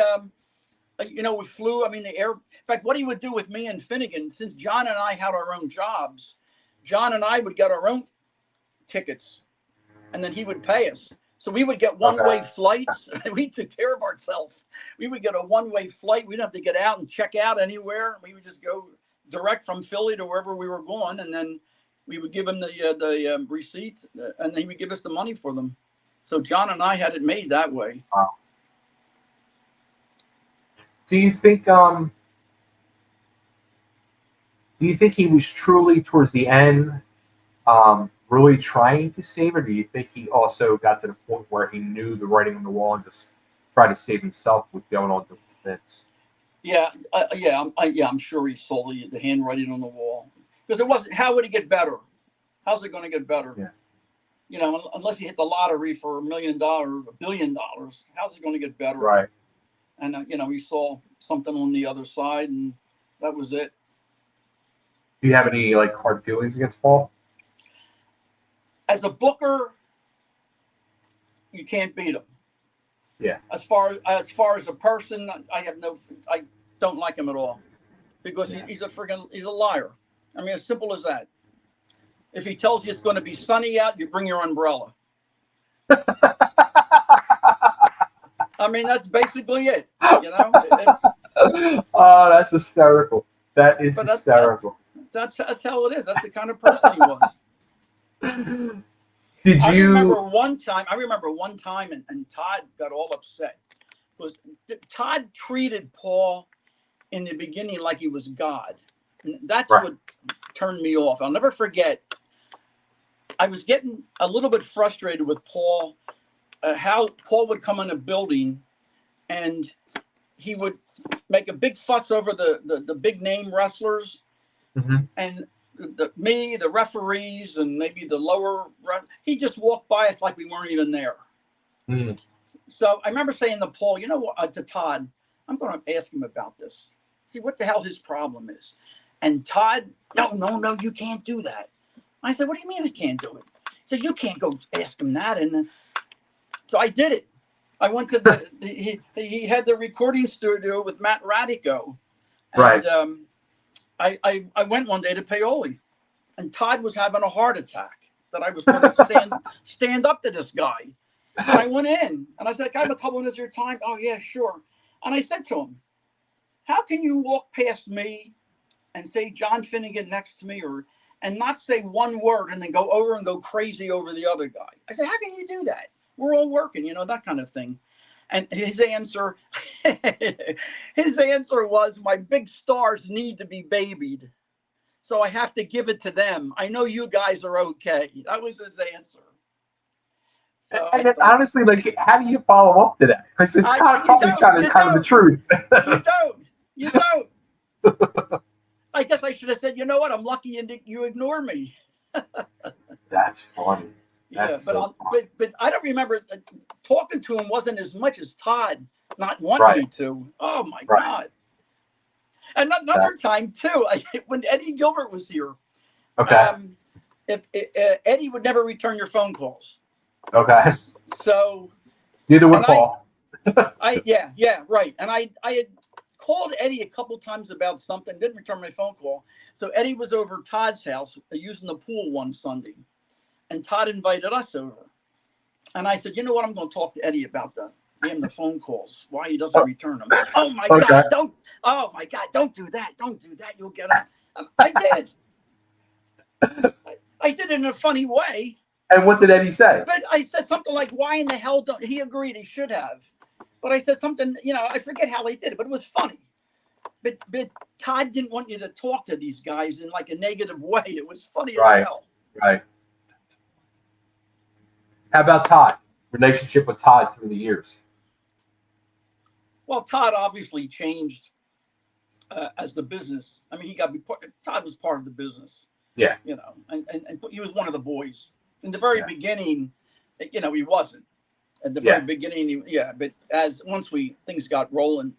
we flew, the air. In fact, what he would do with me and Finnegan, since John and I had our own jobs, John and I would get our own tickets, and then he would pay us. So we would get one-way flights. We took care of ourselves. We would get a one-way flight. We didn't have to get out and check out anywhere. We would just go direct from Philly to wherever we were going, and then we would give him the receipts, and he would give us the money for them. So John and I had it made that way. Wow. Do you think he was truly towards the end really trying to save, or do you think he also got to the point where he knew the writing on the wall and just tried to save himself with going on to Vince? I'm sure he saw the handwriting on the wall, because it wasn't. How would it get better? How's it going to get better? Yeah. Unless you hit the lottery for $1 million, $1 billion, how's it going to get better? Right. And he saw something on the other side, and that was it. Do you have any hard feelings against Paul? As a booker, you can't beat him. Yeah. As far as a person, I don't like him at all, because he's a liar. As simple as that. If he tells you it's going to be sunny out, you bring your umbrella. That's basically it. Oh, that's hysterical. That is hysterical. That's how it is. That's the kind of person he was. I remember one time, and Todd got all upset, because Todd treated Paul in the beginning like he was God. And that's what turned me off. I'll never forget. I was getting a little bit frustrated with Paul, how Paul would come in a building and he would make a big fuss over the big name wrestlers, and the referees, and maybe the lower. He just walked by us like we weren't even there. So I remember saying to Paul, to Todd, I'm going to ask him about this. See what the hell his problem is. And Todd, no, you can't do that. I said, what do you mean I can't do it? He said, you can't go ask him that. And so I did it. I went to he had the recording studio with Matt Radico. And, I went one day to Paoli, and Todd was having a heart attack that I was going to stand up to this guy. So I went in, and I said, can I have a couple minutes of your time? Oh, yeah, sure. And I said to him, how can you walk past me and say John Finnegan next to me, and not say one word, and then go over and go crazy over the other guy? I said, how can you do that? We're all working, that kind of thing. And his answer was, my big stars need to be babied, so I have to give it to them. I know you guys are okay. That was his answer. So and then, honestly, how do you follow up to that? Because it's probably the truth. You don't. I guess I should have said, you know what? I'm lucky you ignore me. That's funny. But I don't remember talking to him wasn't as much as Todd not wanting me to. Oh my God! And another time too, when Eddie Gilbert was here. If Eddie would never return your phone calls. Okay. So. Neither would Paul. Right. And I had called Eddie a couple times about something, didn't return my phone call. So Eddie was over Todd's house using the pool one Sunday. and Todd invited us over. And I said, you know what? I'm going to talk to Eddie about the phone calls, why he doesn't return them. Oh my God, don't do that. Don't do that. You'll get him. I did. I did it in a funny way. And what did Eddie say? But I said something like, why in the hell don't he agreed he should have. But I said something, I forget how he did it, but it was funny. But Todd didn't want you to talk to these guys in like a negative way. It was funny as hell. Right. How about Todd? Relationship with Todd through the years? Well, Todd obviously changed as the business. I mean, Todd was part of the business. Yeah. And he was one of the boys. In the very beginning, he wasn't. At the very beginning, but once things got rolling,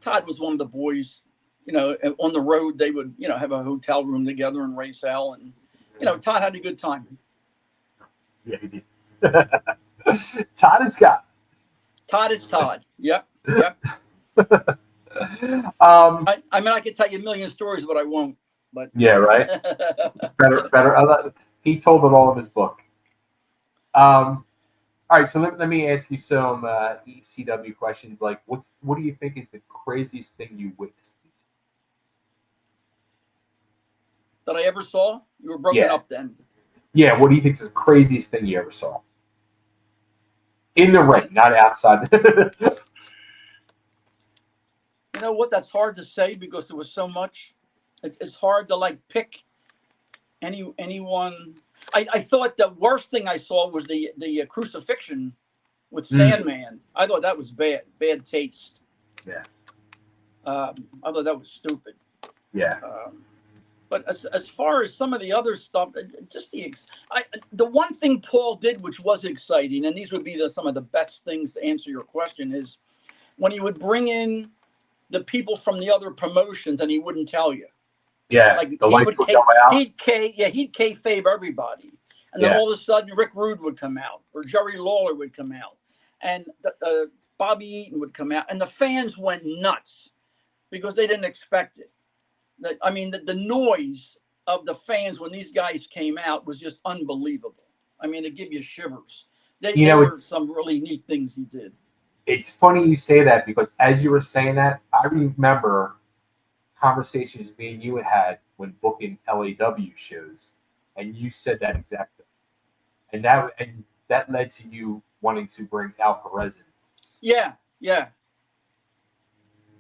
Todd was one of the boys. On the road, they would, have a hotel room together in Race Hell, and Todd had a good time. Yeah, he did. Todd and Scott. Todd is Todd. Yep. I mean, I could tell you a million stories, but I won't. But yeah, right. better. He told it all in his book. All right, so let me ask you some ECW questions. Like, what do you think is the craziest thing you witnessed? That I ever saw? You were broken up then. Yeah, what do you think is the craziest thing you ever saw? In the ring, not outside. You know what? That's hard to say because there was so much. It's hard to pick anyone. I thought the worst thing I saw was the crucifixion with Sandman. I thought that was bad taste. Yeah. I thought that was stupid. Yeah. But as far as some of the other stuff, just the one thing Paul did, which was exciting, and these would be some of the best things to answer your question, is when he would bring in the people from the other promotions and he wouldn't tell you. Yeah, like the lights would go out. He'd kayfabe everybody, and then all of a sudden Rick Rude would come out, or Jerry Lawler would come out, and Bobby Eaton would come out, and the fans went nuts because they didn't expect it. I mean, the noise of the fans when these guys came out was just unbelievable. I mean, it give you shivers. They were some really neat things he did. It's funny you say that because as you were saying that, I remember conversations me and you had when booking LAW shows, and you said that exact thing, and that led to you wanting to bring Al Perez in. Yeah.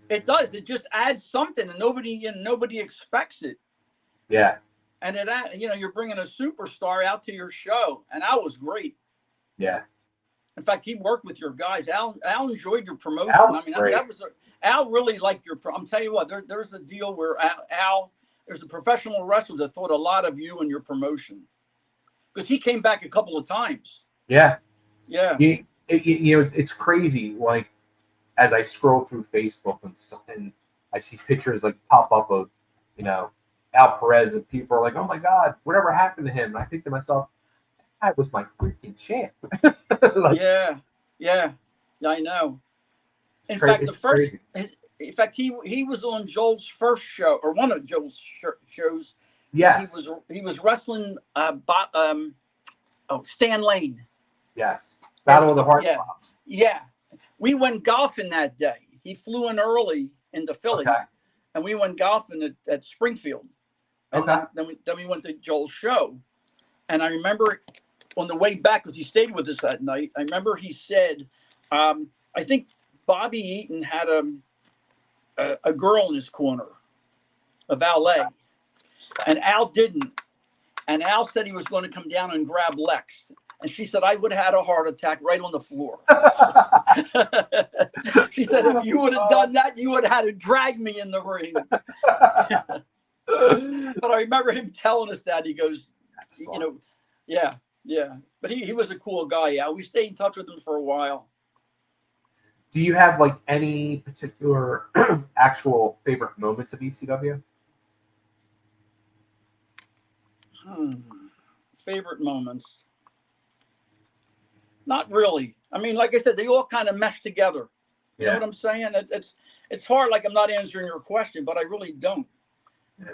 It does. It just adds something, and nobody expects it. Yeah. And you're bringing a superstar out to your show, and Al was great. Yeah. In fact, he worked with your guys. Al enjoyed your promotion. Al really liked your. I'm telling you what, there's a deal where there's a professional wrestler that thought a lot of you and your promotion, because he came back a couple of times. Yeah. Yeah. It's crazy. Like, as I scroll through Facebook and I see pictures pop up of Al Perez, and people are like, "Oh my God, whatever happened to him?" And I think to myself, that was my freaking champ. Yeah, I know. In fact, he was on Joel's first show, or one of Joel's shows. Yes. He was wrestling Stan Lane. Yes. Battle of the Heart Clubs. Yeah. We went golfing that day. He flew in early into Philly, and we went golfing at Springfield. And then we went to Joel's show, and I remember on the way back, because he stayed with us that night, I remember he said, I think Bobby Eaton had a girl in his corner, a valet, and Al didn't. And Al said he was going to come down and grab Lex. And she said, I would have had a heart attack right on the floor. She said, if you would have done that, you would have had to drag me in the ring. But I remember him telling us that. He goes, yeah. But he was a cool guy. Yeah, we stayed in touch with him for a while. Do you have any particular actual favorite moments of ECW? Favorite moments? Not really. I mean, like I said, they all kind of mesh together. You know what I'm saying? It's hard. Like, I'm not answering your question, but I really don't. Yeah.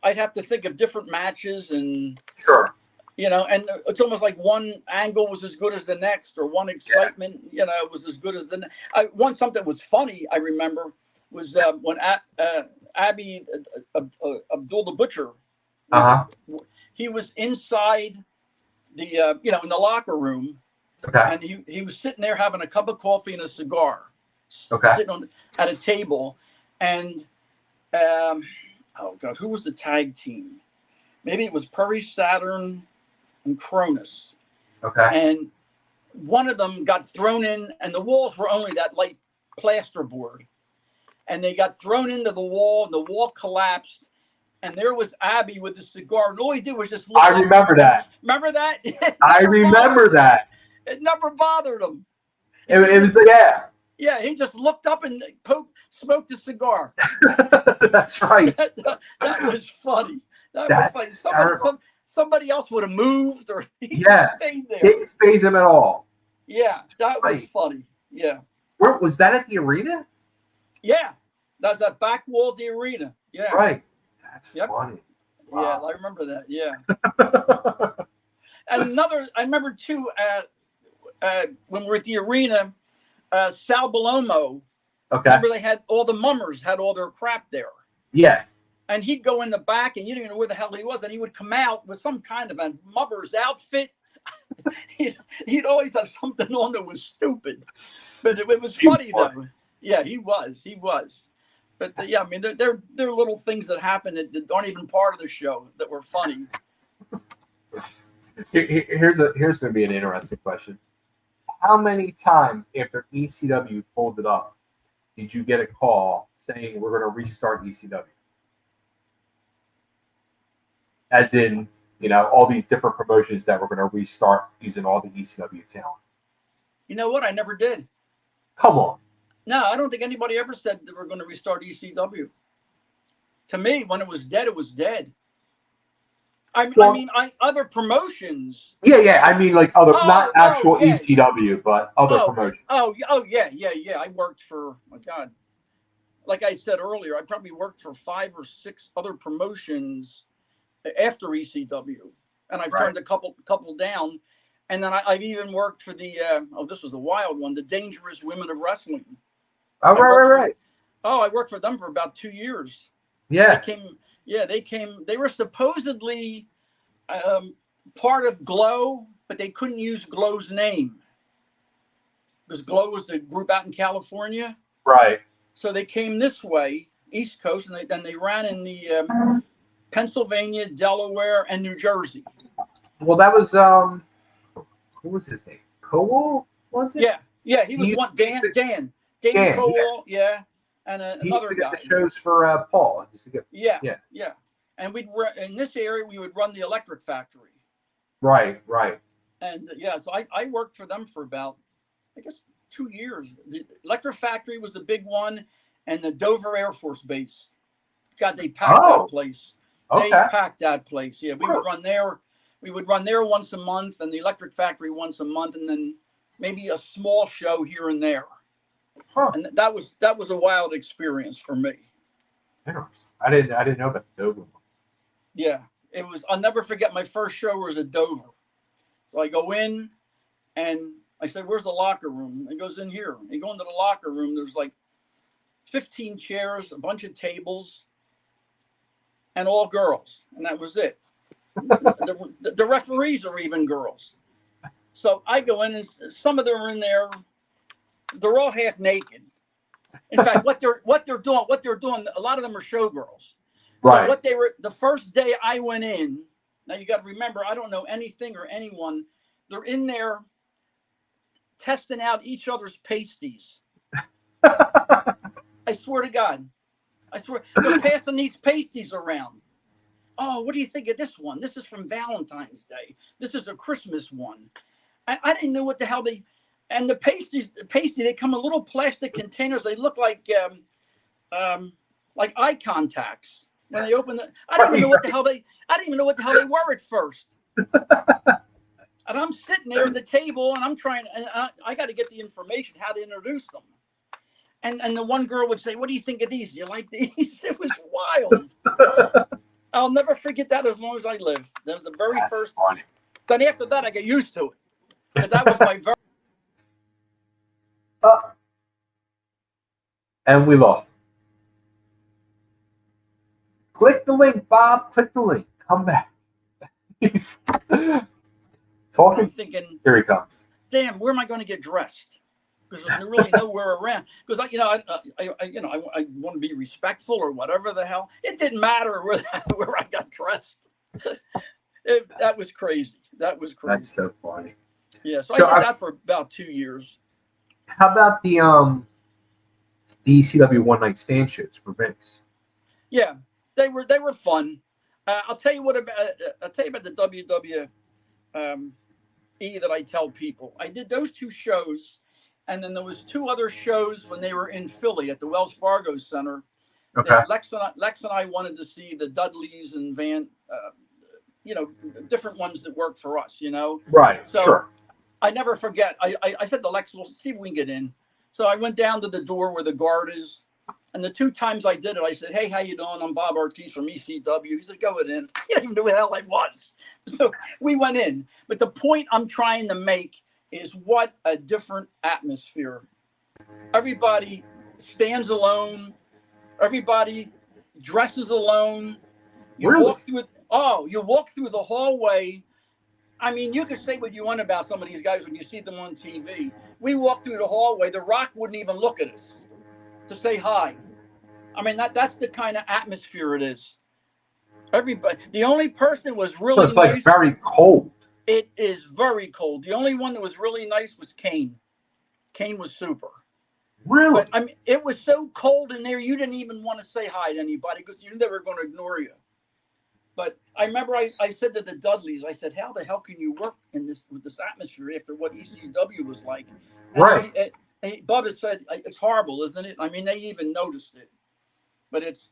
I'd have to think of different matches and. Sure. You know, and it's almost like one angle was as good as the next, or one excitement, you know, was as good as the next. Something was funny, I remember, was when Abby Abdul the Butcher, he was inside the, you know, in the locker room, and he was sitting there having a cup of coffee and a cigar, sitting at a table, and oh God, who was the tag team? Maybe it was Perry Saturn and Cronus. And one of them got thrown in, and the walls were only that light plasterboard. And they got thrown into the wall, and the wall collapsed. And there was Abby with the cigar, and all he did was just look. I remember that. Remember that? I remember that. It never bothered him. It was, yeah. Yeah, he just looked up and smoked a cigar. That's right. That was funny. That was funny. Somebody else would have moved, or he just stayed there. Didn't faze him at all. Yeah, that was funny. Yeah. Where was that, at the arena? Yeah, that's that back wall of the arena. Yeah. Right. That's funny. Wow. Yeah, I remember that. Yeah. And I remember too, when we were at the arena, Sal Balomo. Remember they had all the mummers had all their crap there. Yeah. And he'd go in the back, and you didn't even know where the hell he was, and he would come out with some kind of a mummer's outfit. he'd always have something on that was stupid, but it was funny though. Yeah, he was. But yeah, I mean, there are little things that happen that aren't even part of the show that were funny. Here's going to be an interesting question. How many times after ECW folded up did you get a call saying we're going to restart ECW? As in, you know, all these different promotions that we're going to restart using all the ECW talent. You know what? I never did. Come on. No, I don't think anybody ever said that we're going to restart ECW. To me, when it was dead, it was dead. I mean, other promotions. Yeah. I mean, like other, not actual ECW, but other promotions. Yeah. I worked for, my God, like I said earlier, I probably worked for 5 or 6 other promotions after ECW, and I've turned a couple down, and then I've even worked for the this was a wild one, the Dangerous Women of Wrestling. Oh, right. I worked for them for about 2 years. Yeah. They came. They were supposedly part of Glow, but they couldn't use Glow's name because Glow was the group out in California. Right. So they came this way, East Coast, and then they ran in the Pennsylvania, Delaware, and New Jersey. Well, that was who was his name? Cowell, was it? Yeah. He was one. Dan Cowell, and another guy. The shows for Paul. Yeah. And in this area we would run the Electric Factory. Right. And so I worked for them for about, I guess, 2 years. The Electric Factory was the big one, and the Dover Air Force Base. God, they packed that place. They packed that place. Yeah, we would run there. We would run there once a month, and the Electric Factory once a month, and then maybe a small show here and there. And that was a wild experience for me. I didn't know about the Dover one. Yeah, it was. I'll never forget my first show was at Dover. So I go in, and I said, "Where's the locker room?" He goes, "In here." You go into the locker room. There's like 15 chairs, a bunch of tables, and all girls, and that was it. The referees are even girls. So I go in, and some of them are in there. They're all half naked. In fact, what they're doing, a lot of them are showgirls. Right. So the first day I went in, now you got to remember, I don't know anything or anyone. They're in there testing out each other's pasties. I swear to God. They're passing these pasties around. Oh, what do you think of this one? This is from Valentine's Day. This is a Christmas one. I didn't know what the hell and the pasty, they come in little plastic containers. They look like eye contacts. When they open I didn't even know what the hell they were at first. And I'm sitting there at the table, and I'm trying, and I got to get the information how to introduce them. And the one girl would say, "What do you think of these? Do you like these?" It was wild. I'll never forget that as long as I live. That was the very first. Funny. Then after that, I get used to it. But that was my very. And we lost. Click the link, Bob. Click the link. Come back. Talking. I'm thinking. Here he comes. Damn, where am I going to get dressed? Because there's really nowhere around. Because I want to be respectful or whatever the hell. It didn't matter where I got dressed. That was crazy. That was crazy. That's so funny. Yeah, so I did that for about 2 years. How about the ECW one night stand shows for Vince? Yeah, they were fun. I'll tell you about the WWE that I tell people. I did those 2 shows, and then there was 2 other shows when they were in Philly at the Wells Fargo Center. Okay. Lex and I wanted to see the Dudleys and Van, different ones that work for us, Right, so sure. I never forget. I said to Lex, we'll see if we can get in. So I went down to the door where the guard is. And the 2 times I did it, I said, hey, how you doing? I'm Bob Artese from ECW. He said, go in. I didn't even know who the hell I was. So we went in. But the point I'm trying to make is what a different atmosphere. Everybody stands alone. Everybody dresses alone. You Really? walk through the hallway. I mean, you could say what you want about some of these guys when you see them on TV. We walked through the hallway. The Rock wouldn't even look at us to say hi. I mean, that's the kind of atmosphere it is. Everybody. The only person was really So it's like nice. very cold. It is very cold. The only one that was really nice was Kane. Kane was super. Really? But I mean, it was so cold in there, you didn't even want to say hi to anybody because you knew they were going to ignore you. But I remember I said to the Dudleys, I said, how the hell can you work with this atmosphere after what ECW was like? And Right. Bubba said, it's horrible, isn't it? I mean, they even noticed it. But That's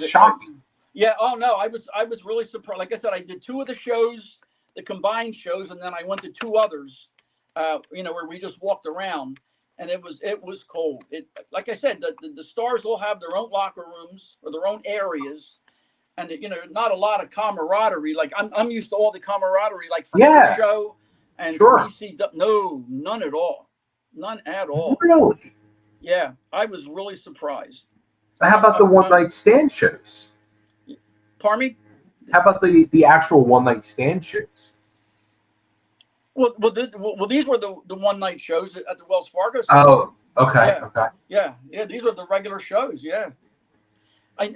shocking. Yeah. Oh no, I was really surprised. Like I said, I did 2 of the shows, the combined shows, and then I went to 2 others, where we just walked around, and it was cold. Like I said, the stars all have their own locker rooms or their own areas. And not a lot of camaraderie. Like I'm used to all the camaraderie, like from your show and sure. from ECW. No, none at all. None at all. Really? Yeah, I was really surprised. How about the one night stand shows? Pardon me? How about the actual one night stand shows? Well, these were the one night shows at the Wells Fargo Center. Oh, okay, yeah. okay. Yeah, these are the regular shows. Yeah.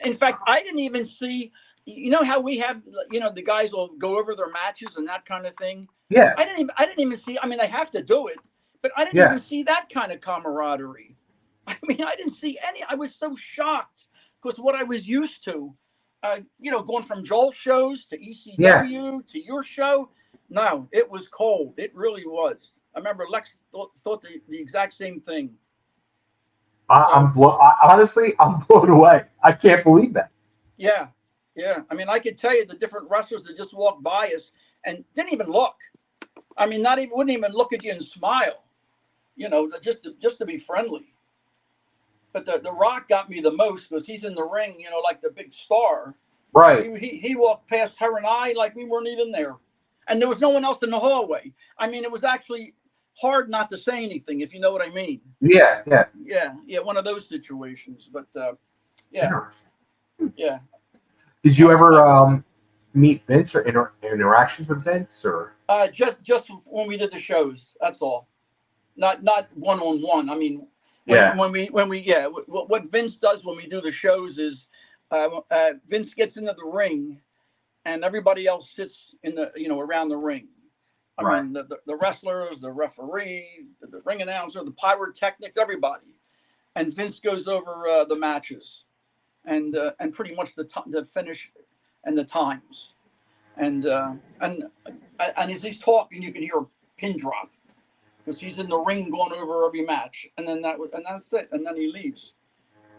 In fact, I didn't even see. You know how we have, the guys will go over their matches and that kind of thing. Yeah. I didn't even see. I mean, they have to do it, but I didn't even see that kind of camaraderie. I mean, I didn't see any. I was so shocked because what I was used to, going from Joel's shows to ECW to your show. No, it was cold. It really was. I remember Lex thought the exact same thing. Honestly, I'm blown away. I can't believe that. Yeah. I mean, I could tell you the different wrestlers that just walked by us and didn't even look. I mean, wouldn't even look at you and smile. Just to be friendly. But the Rock got me the most because he's in the ring, like the big star. Right. He walked past her and I like we weren't even there, and there was no one else in the hallway. I mean, it was actually hard not to say anything, if you know what I mean. Yeah. One of those situations. But yeah. Did you ever meet Vince or interactions with Vince or? Just when we did the shows, that's all. Not one-on-one. I mean, what Vince does when we do the shows is Vince gets into the ring, and everybody else sits in the around the ring. I mean, the wrestlers, the referee, the ring announcer, the pyrotechnics, everybody. And Vince goes over the matches and pretty much the finish and the times. And as he's talking, you can hear a pin drop because he's in the ring going over every match. And then that's it. And then he leaves.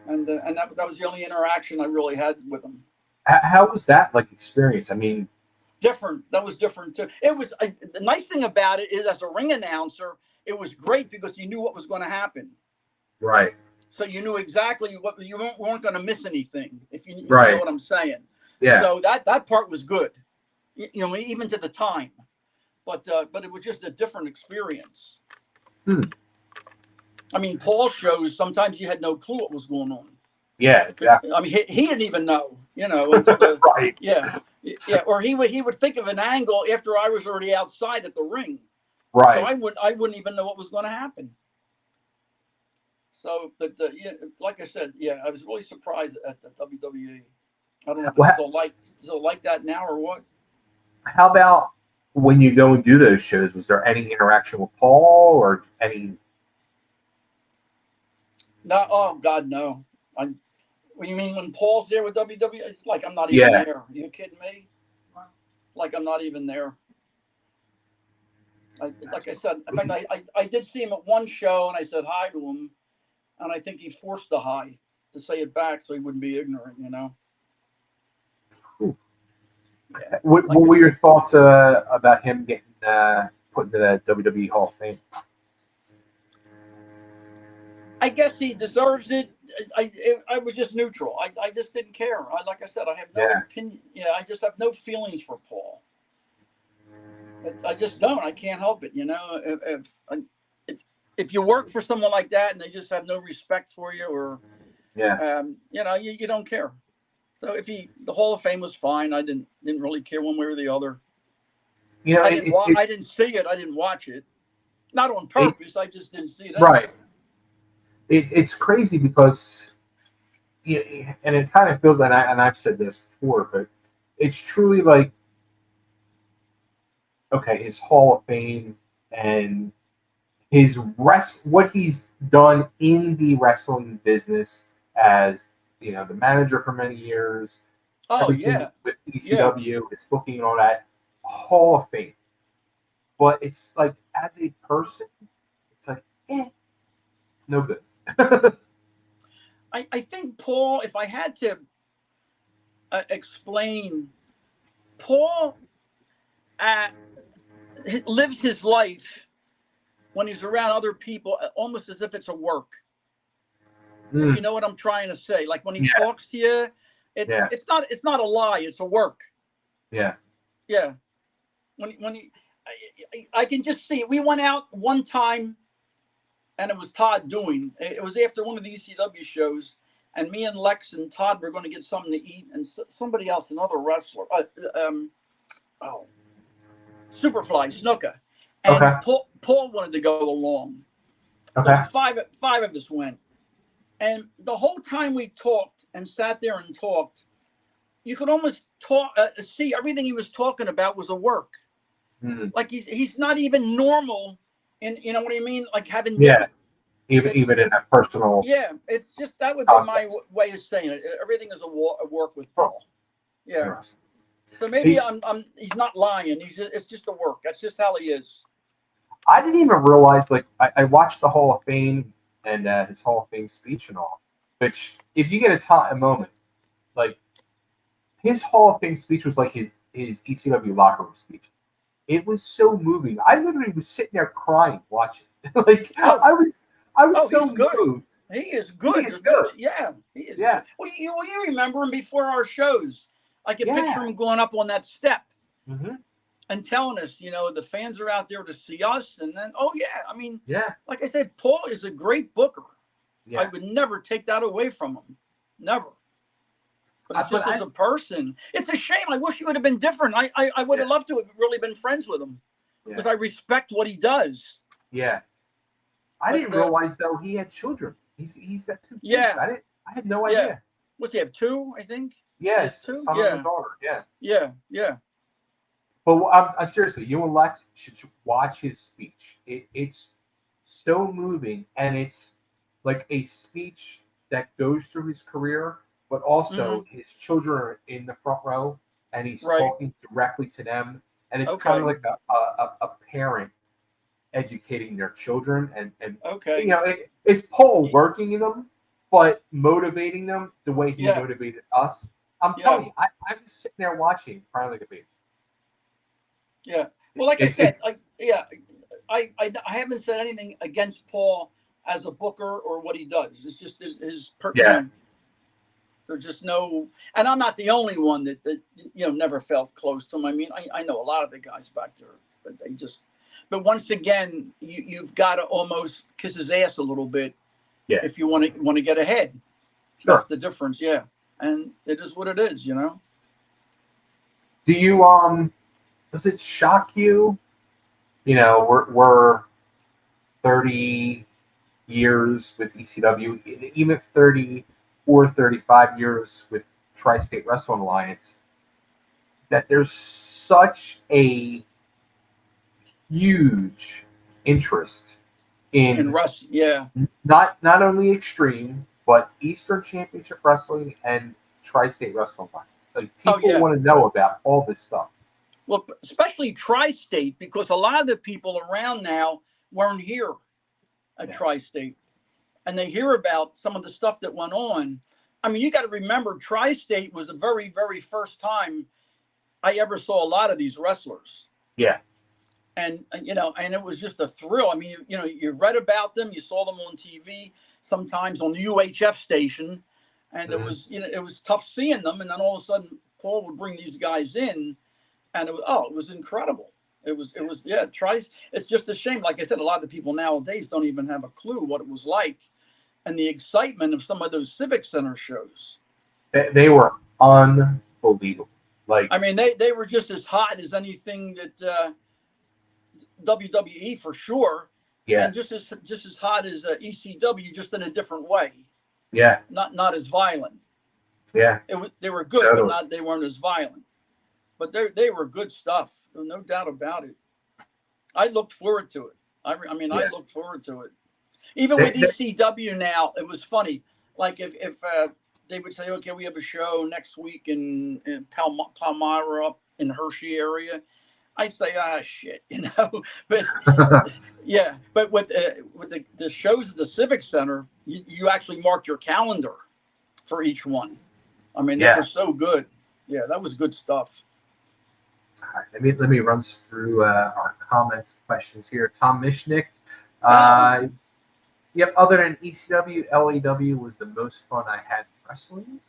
And that was the only interaction I really had with him. How was that experience? I mean, different. That was different too. It was the nice thing about it is, as a ring announcer, it was great because you knew what was going to happen. Right. So you knew exactly what you weren't going to miss anything if you know what I'm saying. Yeah. So that part was good. you know, even to the time. But it was just a different experience. I mean, Paul's shows, sometimes you had no clue what was going on. Yeah, exactly. I mean, he didn't even know, you know, until the Right. Yeah, or he would think of an angle after I was already outside at the ring. Right. So I wouldn't even know what was going to happen. So, but yeah, like I said, yeah, I was really surprised at the WWE. I don't know if it's still like that now or what. How about when you go and do those shows? Was there any interaction with Paul or any? No, oh God, no. What you mean when Paul's there with WWE? It's like I'm not even there. Are you kidding me? Like I'm not even there. Like I said, in fact, I did see him at one show and I said hi to him, and I think he forced the hi to say it back so he wouldn't be ignorant, you know. Yeah. What were your thoughts about him getting put into the WWE Hall of Fame? I guess he deserves it. I was just neutral. I just didn't care. Like I said, I have no opinion. Yeah, I just have no feelings for Paul. I just don't. I can't help it. You know, if you work for someone like that and they just have no respect for you, or you know, you don't care. So if the Hall of Fame was fine, I didn't really care one way or the other. You know, I didn't see it. I didn't watch it. Not on purpose. I just didn't see it. Right. It's crazy because, and it kind of feels, and I've said this before, but it's truly like, okay, his Hall of Fame and his what he's done in the wrestling business as, you know, the manager for many years. Oh, everything with ECW, his booking and all that, Hall of Fame. But it's like, as a person, it's like, no good. I think Paul, if I had to explain, Paul lives his life when he's around other people almost as if it's a work. If you know what I'm trying to say. Like when he talks to you, it's not a lie, it's a work. Yeah. Yeah. When he, I can just see it. We went out one time and it was Todd doing. It was after one of the ECW shows, and me and Lex and Todd were going to get something to eat, and somebody else, another wrestler, Superfly, Snuka, and Paul wanted to go along. So five of us went, and the whole time we talked and sat there and talked, you could almost see everything he was talking about was a work. Like he's not even normal, in, you know what I mean? Like having even in a personal. Yeah, it's just that would be my way of saying it. Everything is a work with Paul. Yeah. So maybe he's not lying. It's just a work. That's just how he is. I didn't even realize, like, I watched the Hall of Fame and his Hall of Fame speech and all, which, if you get a moment, like, his Hall of Fame speech was like his ECW locker room speeches. It was so moving. I literally was sitting there crying watching. Like, I was so moved. He is good. He is good. Yeah, he is. Yeah. Good. Well, you remember him before our shows. I can picture him going up on that step and telling us, you know, the fans are out there to see us. And then, I mean, like I said, Paul is a great booker. I would never take that away from him. Never. But it's just as a person, it's a shame. I wish he would have been different. I would have loved to have really been friends with him because I respect what he does. Yeah. I didn't realize, though, he had children. He's got 2 kids. I had no idea. What's he have, 2, I think? Yes, son and a daughter. Yeah. But I seriously, you and Lex should watch his speech. It's so moving, and it's like a speech that goes through his career, but also his children are in the front row, and he's talking directly to them, and it's kind of like a parent educating their children, and you know, it's Paul working in them, but motivating them the way he motivated us. I'm telling you, I was sitting there watching, crying like a baby. Yeah. Well, like I said, I haven't said anything against Paul as a booker or what he does. It's just his There's just no, and I'm not the only one that never felt close to him. I mean, I know a lot of the guys back there, but they just. But once again, you've got to almost kiss his ass a little bit, if you want to get ahead. Sure. That's the difference, yeah. And it is what it is, Do you does it shock you? We're 30 years with ECW, even 30 or 35 years with Tri-State Wrestling Alliance, that there's such a huge interest in not only Extreme, but Eastern Championship Wrestling and Tri-State Wrestling Alliance. Like, people want to know about all this stuff. Well, especially Tri-State, because a lot of the people around now weren't here at Tri-State, and they hear about some of the stuff that went on. I mean, you got to remember, Tri-State was the very, very first time I ever saw a lot of these wrestlers. Yeah. And, and it was just a thrill. I mean, you read about them, you saw them on TV, sometimes on the UHF station, and it was tough seeing them. And then all of a sudden, Paul would bring these guys in, and it was incredible. It was it's just a shame. Like I said, a lot of the people nowadays don't even have a clue what it was like, and the excitement of some of those Civic Center shows. They were unbelievable. Like, I mean, they were just as hot as anything that WWE for sure. Yeah. And just as hot as ECW, just in a different way. Yeah. Not as violent. Yeah. They were good, but they weren't as violent. But they were good stuff. There's no doubt about it. I looked forward to it. I looked forward to it. Even with ECW now, it was funny. Like if they would say, okay, we have a show next week in Palmyra up in Hershey area, I'd say, shit, But but with the shows at the Civic Center, you actually marked your calendar for each one. I mean, they were so good. Yeah, that was good stuff. All right, let me run through our comments, questions here. Tom Mishnick. Yep, other than ECW, LAW was the most fun I had wrestling,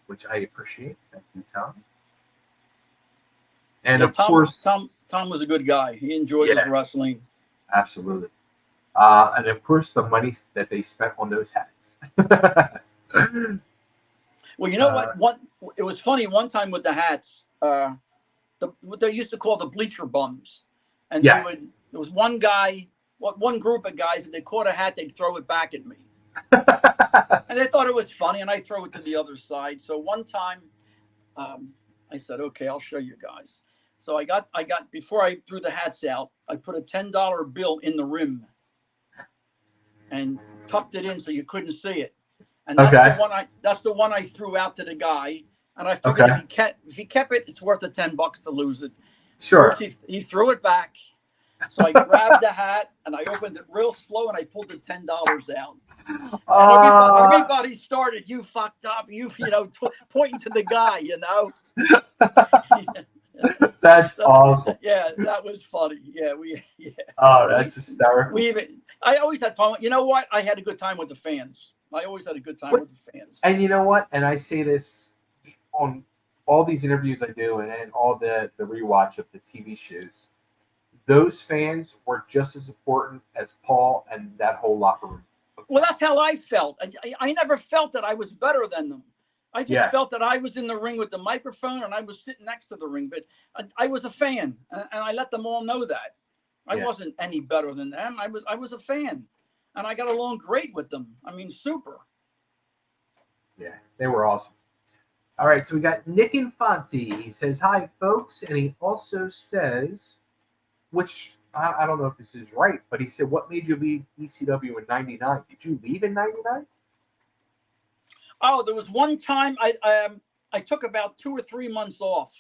which I appreciate. Thank you, Tom. And of course, Tom was a good guy. He enjoyed his wrestling. Absolutely. And of course, the money that they spent on those hats. Well, you know what? It was funny one time with the hats. What they used to call the bleacher bums, and there was one group of guys that they caught a hat, they'd throw it back at me, and they thought it was funny, and I'd throw it to the other side. So one time, I said, "Okay, I'll show you guys." So I got before I threw the hats out, I put a $10 bill in the rim and tucked it in so you couldn't see it. And that's the one I threw out to the guy. And I figured if he kept it, it's worth the $10 to lose it. Sure. First he threw it back. So I grabbed the hat and I opened it real slow and I pulled the $10 out. And everybody started, "You fucked up," pointing to the guy, That's awesome. Yeah, that was funny. Yeah, Oh, that's hysterical. I always had fun. You know what? I had a good time with the fans. I always had a good time with the fans. And you know what? And I say this on all these interviews I do and all the rewatch of the TV shows. Those fans were just as important as Paul and that whole locker room. Well, that's how I felt. I never felt that I was better than them. I just felt that I was in the ring with the microphone and I was sitting next to the ring. But I was a fan, and I let them all know that. I wasn't any better than them. I was a fan, and I got along great with them. I mean, super. Yeah, they were awesome. All right, so we got Nick Infante. He says, "Hi, folks," and he also says, which I don't know if this is right, but he said, "What made you leave ECW in '99? Did you leave in '99?" Oh, there was one time I took about 2 or 3 months off.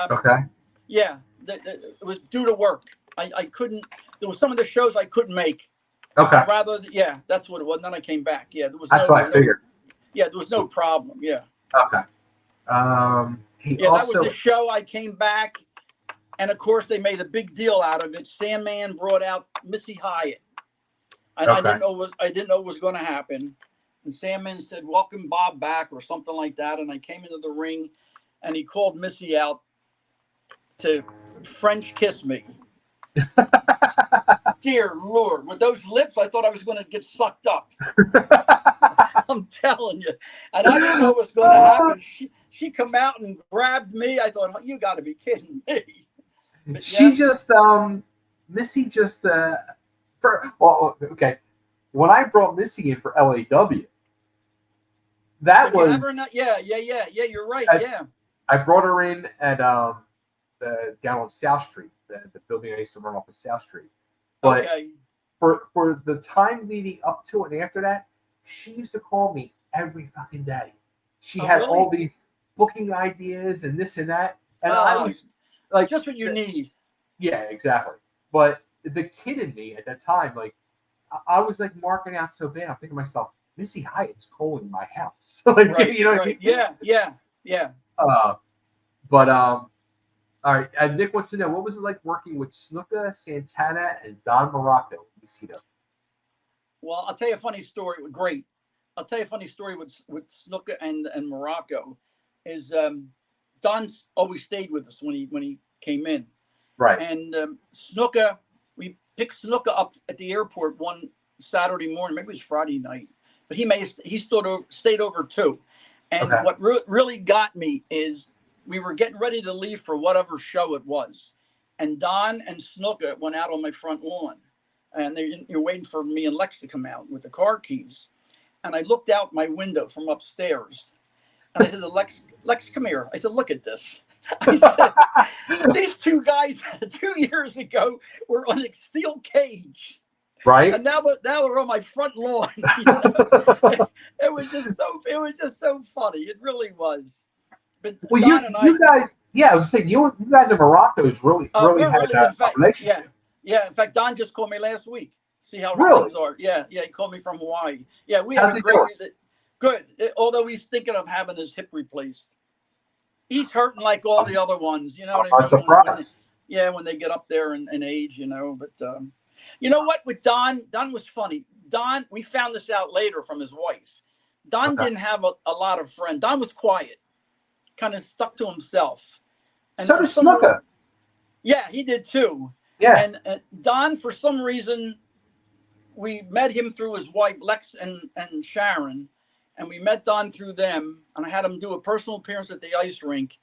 Okay. Yeah, it was due to work. I couldn't. There was some of the shows I couldn't make. Okay. That's what it was. And then I came back. Yeah, there was. That's what I figured. Yeah, there was no problem. Yeah. Okay. That was the show. I came back, and of course they made a big deal out of it. Sandman brought out Missy Hyatt. I didn't know it was going to happen. And Sandman said, "Welcome Bob back," or something like that. And I came into the ring, and he called Missy out to French kiss me. Dear Lord, with those lips, I thought I was going to get sucked up. I'm telling you. And I didn't know what was going to happen. She come out and grabbed me. I thought, you got to be kidding me. But she just, Missy just, okay. When I brought Missy in for LAW, that was... Yeah, you're right, I brought her in at down on South Street, the building I used to run off of South Street. But for the time leading up to and after that, she used to call me every fucking day. She had all these booking ideas and this and that. And I was like... Just what you need. Yeah, exactly. But the kid in me at that time, like, I was like marking out so bad. I'm thinking to myself, Missy Hyatt's calling my house. Like, right, you know what I mean? Yeah. But all right. And Nick wants to know, what was it like working with Snuka, Santana, and Don Morocco? ECW. Well, I'll tell you a funny story. Great. I'll tell you a funny story with Snuka and Morocco. Is Don always stayed with us when he came in. Right. And Snuka, we picked Snuka up at the airport one Saturday morning, maybe it was Friday night, but he stayed over too. And what really got me is we were getting ready to leave for whatever show it was, and Don and Snuka went out on my front lawn, and you're waiting for me and Lex to come out with the car keys, and I looked out my window from upstairs, and I said to Lex, come here. I said, look at this. I said, these two guys 2 years ago were on a steel cage, right? And now they're on my front lawn. You know? It was just so funny. It really was. But well, Don you guys, I was saying you guys in Morocco's really had a relationship. Yeah. In fact, Don just called me last week. See how things are. Yeah. He called me from Hawaii. Yeah, we have a great. Good. Although he's thinking of having his hip replaced. He's hurting like all the other ones, you know what I mean? I'm surprised. When they get up there in age, you know. But you know what? With Don was funny. Don, we found this out later from his wife. Don didn't have a lot of friends. Don was quiet, kind of stuck to himself. And so did Snuka. Yeah, he did too. Yeah. And Don, for some reason, we met him through his wife, Lex and Sharon. And we met Don through them, and I had him do a personal appearance at the ice rink.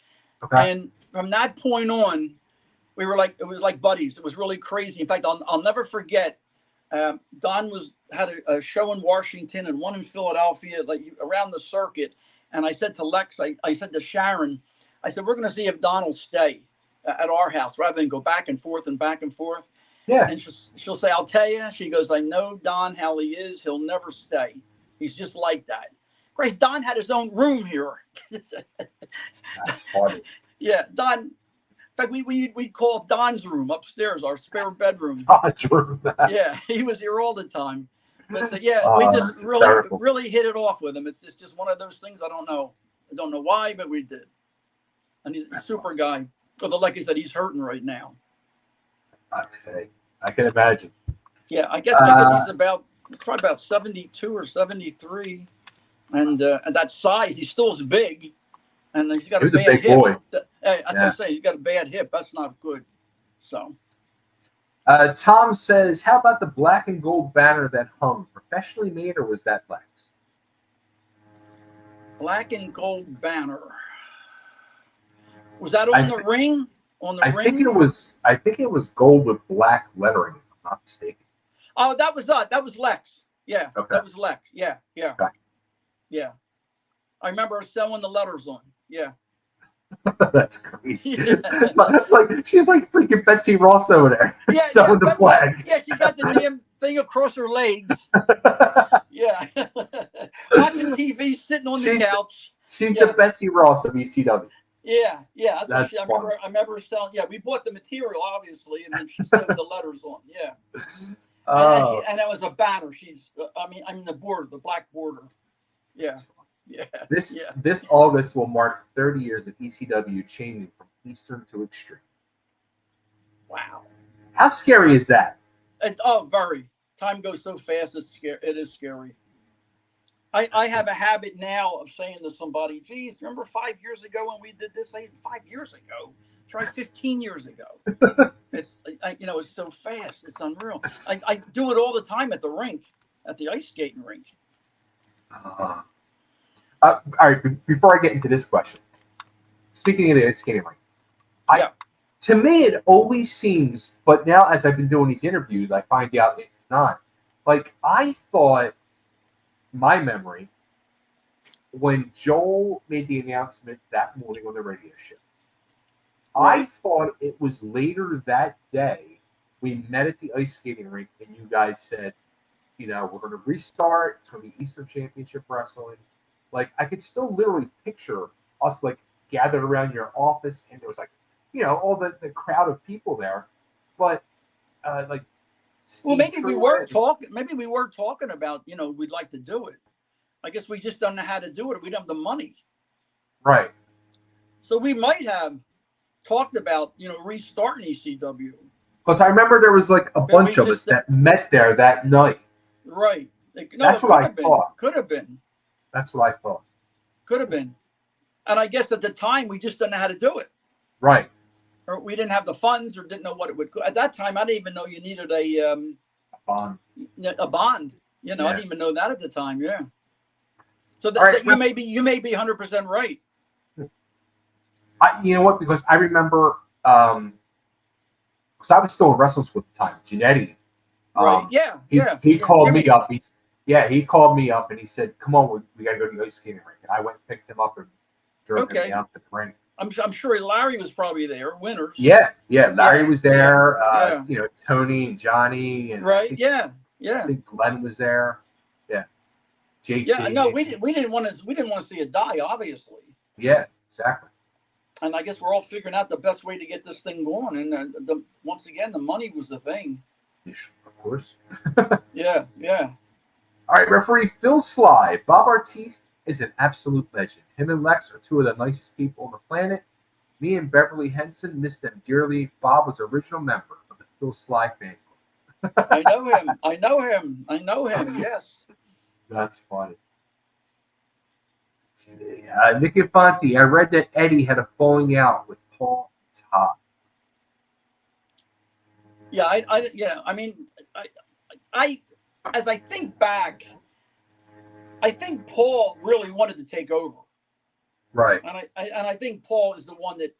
Okay. And from that point on, it was like buddies. It was really crazy. In fact, I'll never forget. Don had a show in Washington and one in Philadelphia, like around the circuit. And I said to Lex, I said to Sharon, I said, we're going to see if Don will stay at our house rather than go back and forth and back and forth. Yeah. And she'll say, I'll tell you. She goes, I know Don how he is. He'll never stay. He's just like that. Christ, Don had his own room here. That's funny. Yeah, Don. In fact, we call Don's room upstairs our spare bedroom. Don's room. Yeah, he was here all the time. But we just really hit it off with him. It's just one of those things. I don't know why, but we did. And he's a super guy. Although, like I said, he's hurting right now. Okay, I can imagine. Yeah, I guess because he's probably about 72 or 73. And at that size, he still is big, and he's got a bad hip. Boy. That's what I'm saying. He's got a bad hip. That's not good. So, Tom says, "How about the black and gold banner that hung? Professionally made, or was that Lex?" Black and gold banner. Was that on the ring? On the ring? I think it was gold with black lettering, if I'm not mistaken. Oh, that was Lex. Yeah, that was Lex. Yeah. Okay. Yeah, I remember selling the letters on. Yeah, that's crazy. Yeah. It's like she's like freaking Betsy Ross over there selling the flag. Yeah, she got the damn thing across her legs. Yeah, watching TV, sitting on the couch. She's the Betsy Ross of ECW. Yeah, that's what I remember selling. Yeah, we bought the material obviously, and then she sewed the letters on. Yeah, and it was a banner. I mean the border, the black border. Yeah. This August will mark 30 years of ECW changing from Eastern to Extreme. Wow. How scary is that? Very. Time goes so fast. It's scary. It is scary. I have a habit now of saying to somebody, geez, remember 5 years ago when we did this? 5 years ago. Try 15 years ago. It's it's so fast. It's unreal. I do it all the time at the rink, at the ice skating rink. All right, before I get into this question, speaking of the ice skating rink, to me it always seems, but now as I've been doing these interviews, I find out it's not. Like, I thought, my memory, when Joel made the announcement that morning on the radio show, I thought it was later that day we met at the ice skating rink and you guys said, we're going to restart. It's going to be Eastern Championship Wrestling. Like, I could still literally picture us, like, gathered around your office, and there was, like, all the crowd of people there. But, like, well, maybe we were talking. Maybe we were talking about, we'd like to do it. I guess we just don't know how to do it. We don't have the money. Right. So we might have talked about, restarting ECW. Because I remember there was, like, a bunch of us that met there that night. Right. That's what I thought. Could have been. That's what I thought. Could have been. And I guess at the time, we just didn't know how to do it. Right. Or we didn't have the funds, or didn't know what it would cost. At that time, I didn't even know you needed a bond. A bond. I didn't even know that at the time. Yeah. So you may be 100% right. You know what? Because I remember, because I was still in wrestling school at the time. Janetti. Right. He called me up. He called me up and he said, "Come on, we got to go to the ice skating rink." And I went and picked him up and drove him down to the rink. I'm sure Larry was probably there. Winners. Yeah. Larry was there. Tony and Johnny and right. I think Glenn was there. Yeah. JT. Yeah. No, we didn't want to see it die, obviously. Yeah. Exactly. And I guess we're all figuring out the best way to get this thing going. And once again, the money was the thing. Of course. Yeah. All right, referee Phil Sly. Bob Artese is an absolute legend. Him and Lex are two of the nicest people on the planet. Me and Beverly Henson miss them dearly. Bob was an original member of the Phil Sly fan club. I know him. Yes. That's funny. Nick Infanti. I read that Eddie had a falling out with Paul Todd. Yeah, as I think back, I think Paul really wanted to take over. Right. And I think Paul is the one that,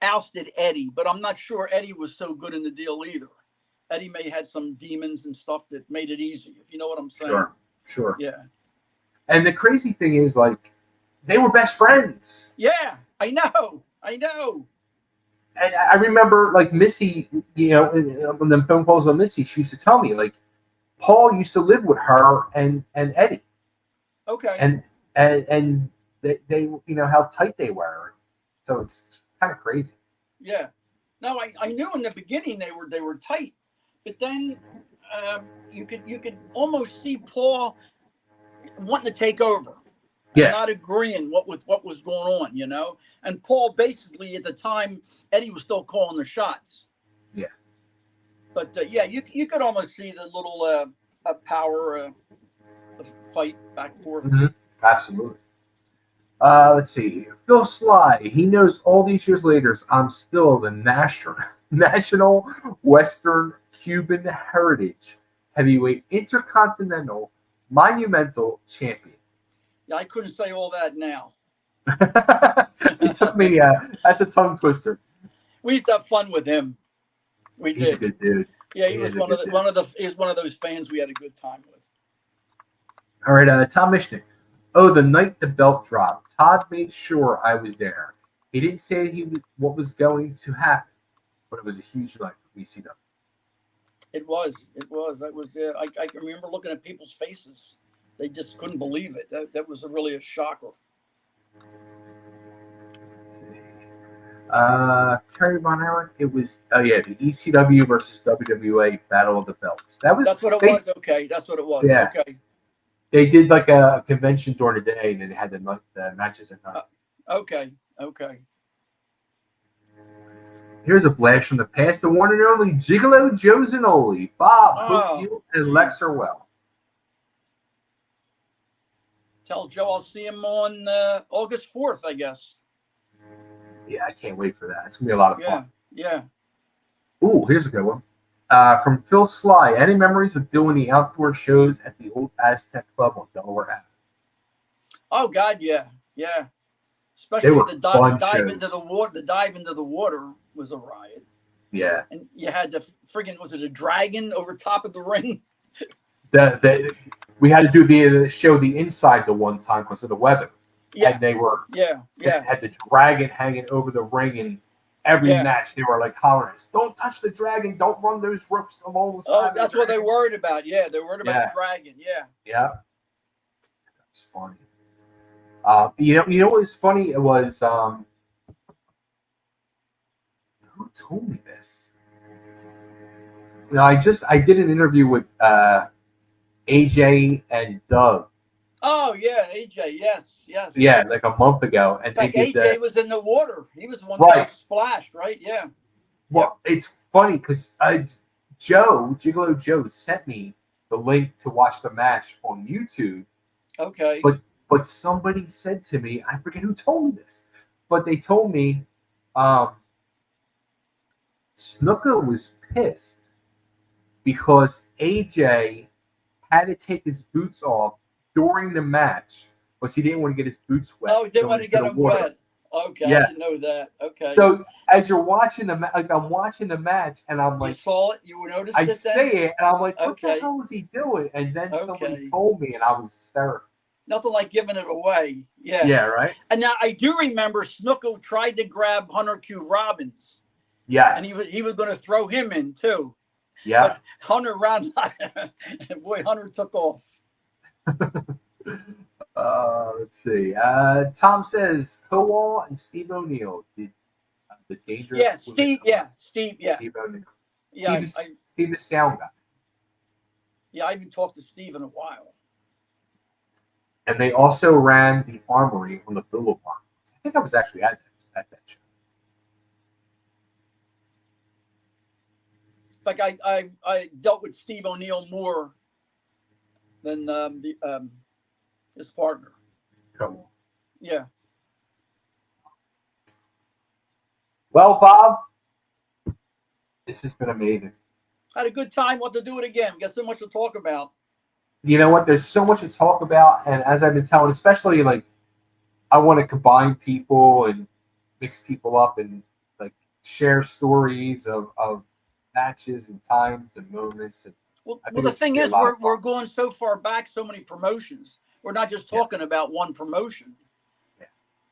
ousted Eddie, but I'm not sure Eddie was so good in the deal either. Eddie may have had some demons and stuff that made it easy, if you know what I'm saying. Sure. Yeah. And the crazy thing is, like, they were best friends. Yeah, I know. And I remember, like, Missy, when the phone calls on Missy, she used to tell me, like, Paul used to live with her and Eddie. Okay. And they how tight they were. So it's kind of crazy. Yeah. No, I knew in the beginning they were tight, but then you could almost see Paul wanting to take over. Yeah. Not agreeing with what was going on, And Paul basically at the time, Eddie was still calling the shots. Yeah. But you could almost see the little power fight back and forth. Mm-hmm. Absolutely. Let's see. Phil Sly. He knows all these years later, I'm still the National Western Cuban Heritage Heavyweight Intercontinental Monumental Champion. Yeah, I couldn't say all that now. It took me. That's a tongue twister. We used to have fun with him. We did. He's a good dude. Yeah, he was one of those fans we had a good time with. All right, Tom Mishnick. Oh, the night the belt dropped, Todd made sure I was there. He didn't say what was going to happen, but it was a huge night for ECW. It was. That was. I remember looking at people's faces. They just couldn't believe it. That was really a shocker. Kerry Von Erich. It was the ECW versus WWA Battle of the Belts. That's what it was. Okay, that's what it was. Yeah. Okay. They did like a convention during the day, and then they had the matches at night. Okay. Here's a blast from the past. The one and only Gigolo Joe Zanoli, Bob, Hook, and Lex are well. Tell Joe I'll see him on August 4th, I guess. Yeah, I can't wait for that. It's gonna be a lot of fun. Yeah. Ooh, here's a good one. From Phil Sly. Any memories of doing the outdoor shows at the old Aztec Club on Delaware Ave? Oh God, yeah. They Especially were the fun dive shows. into the water. The dive into the water was a riot. Yeah. And you had the friggin' was it a dragon over top of the ring? We had to do the show the inside the one time because of the weather. Yeah. And they had the dragon hanging over the ring, and every match they were like hollering, "Don't touch the dragon! Don't run those ropes along the side." Oh, that's what they're worried about. Yeah, they're worried about the dragon. Yeah. Yeah. That's funny. You know what was funny? It was who told me this? No, I did an interview with AJ and Doug. Oh yeah, AJ, yes. Yeah, like a month ago, and like AJ was in the water. He was the one that got splashed, right? Yeah. Well, it's funny because Gigolo Joe sent me the link to watch the match on YouTube. Okay. But somebody said to me, I forget who told me this, but they told me Snuka was pissed because AJ had to take his boots off during the match because he didn't want to get his boots wet. Oh, he didn't want to get them wet. Okay, yeah. I didn't know that. Okay. So as you're watching I'm watching the match, and I'm like, you saw it, you noticed it. I say it, and I'm like, what the hell was he doing? And then somebody told me, and I was hysterical. Nothing like giving it away. Yeah. Yeah, right. And now I do remember Snuka tried to grab Hunter Q. Robbins. Yes. And he was going to throw him in too. Yeah. But Hunter ran. Boy, Hunter took off. Let's see. Tom says Kowal and Steve O'Neill did the dangerous. Yeah, Steve. Yeah, Steve. Yeah. Steve O'Neill. Yeah, Steve is sound guy. Yeah, I haven't talked to Steve in a while. And they also ran the armory on the Boulevard. I think I was actually at that show. Like I dealt with Steve O'Neill more than his partner. Cool. Yeah. Well, Bob, this has been amazing. Had a good time. Want to do it again? We got so much to talk about. You know what? There's so much to talk about, and as I've been telling, especially like I want to combine people and mix people up and like share stories of matches and times and moments. And well, the thing is, we're going so far back, so many promotions. We're not just talking about one promotion. Yeah.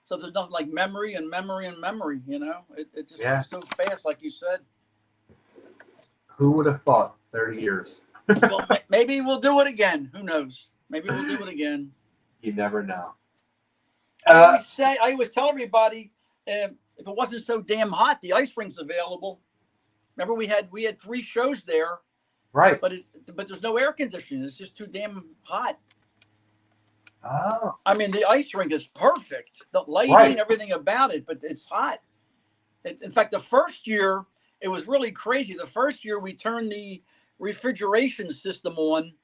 So there's nothing like memory and memory and memory. You know, it just goes so fast, like you said. Who would have thought? 30 years. Well, maybe we'll do it again. Who knows? Maybe we'll do it again. You never know. I always tell everybody, if it wasn't so damn hot, the ice rink's available. Remember, we had 3 shows there. Right. But there's no air conditioning. It's just too damn hot. Oh. I mean, the ice rink is perfect. The lighting, everything about it, but it's hot. In fact, the first year, it was really crazy. The first year, we turned the refrigeration system on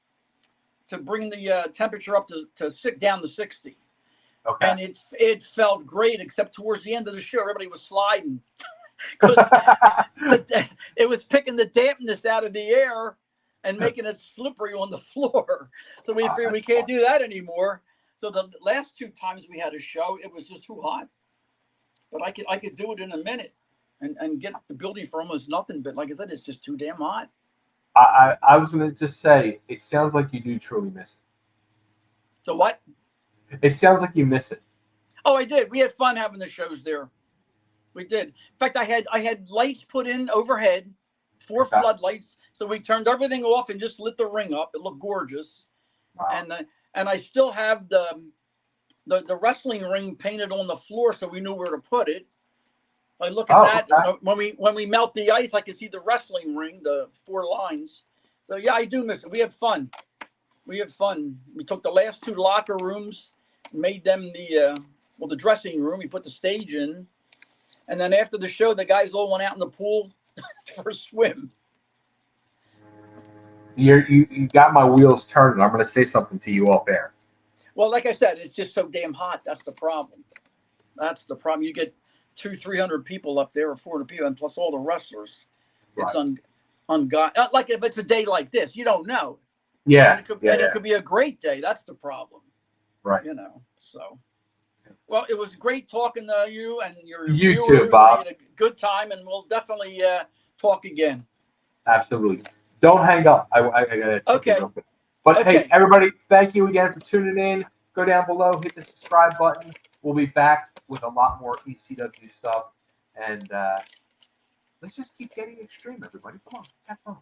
to bring the temperature up to down to 60. Okay. And it felt great, except towards the end of the show, everybody was sliding. Because it was picking the dampness out of the air and making it slippery on the floor. So we figured we can't do that anymore. So the last 2 times we had a show, it was just too hot. But I could do it in a minute and get the building for almost nothing. But like I said, it's just too damn hot. I was going to just say, it sounds like you do truly miss it. So what? It sounds like you miss it. Oh, I did. We had fun having the shows there. We did. In fact, I had lights put in overhead, 4 floodlights. So we turned everything off and just lit the ring up. It looked gorgeous. Wow. And I still have the wrestling ring painted on the floor, so we knew where to put it. I look at that. Okay. When we melt the ice, I can see the wrestling ring, the 4 lines. So yeah, I do miss it. We had fun. We took the last 2 locker rooms, made them the dressing room. We put the stage in. And then after the show, the guys all went out in the pool for a swim. You got my wheels turning. I'm going to say something to you off air. Well, like I said, it's just so damn hot. That's the problem. That's the problem. You get 200-300 people up there, or 400 people, and plus all the wrestlers. It's ungodly. Like if it's a day like this, you don't know. Yeah. And it could be a great day. That's the problem. Right. You know. So. Well, it was great talking to you and your You viewers. too, Bob. I had a good time, and we'll definitely talk again. Absolutely. Don't hang up. I gotta. Okay. But hey, everybody, thank you again for tuning in. Go down below, hit the subscribe button. We'll be back with a lot more ECW stuff, and let's just keep getting extreme, everybody. Come on, let's have fun.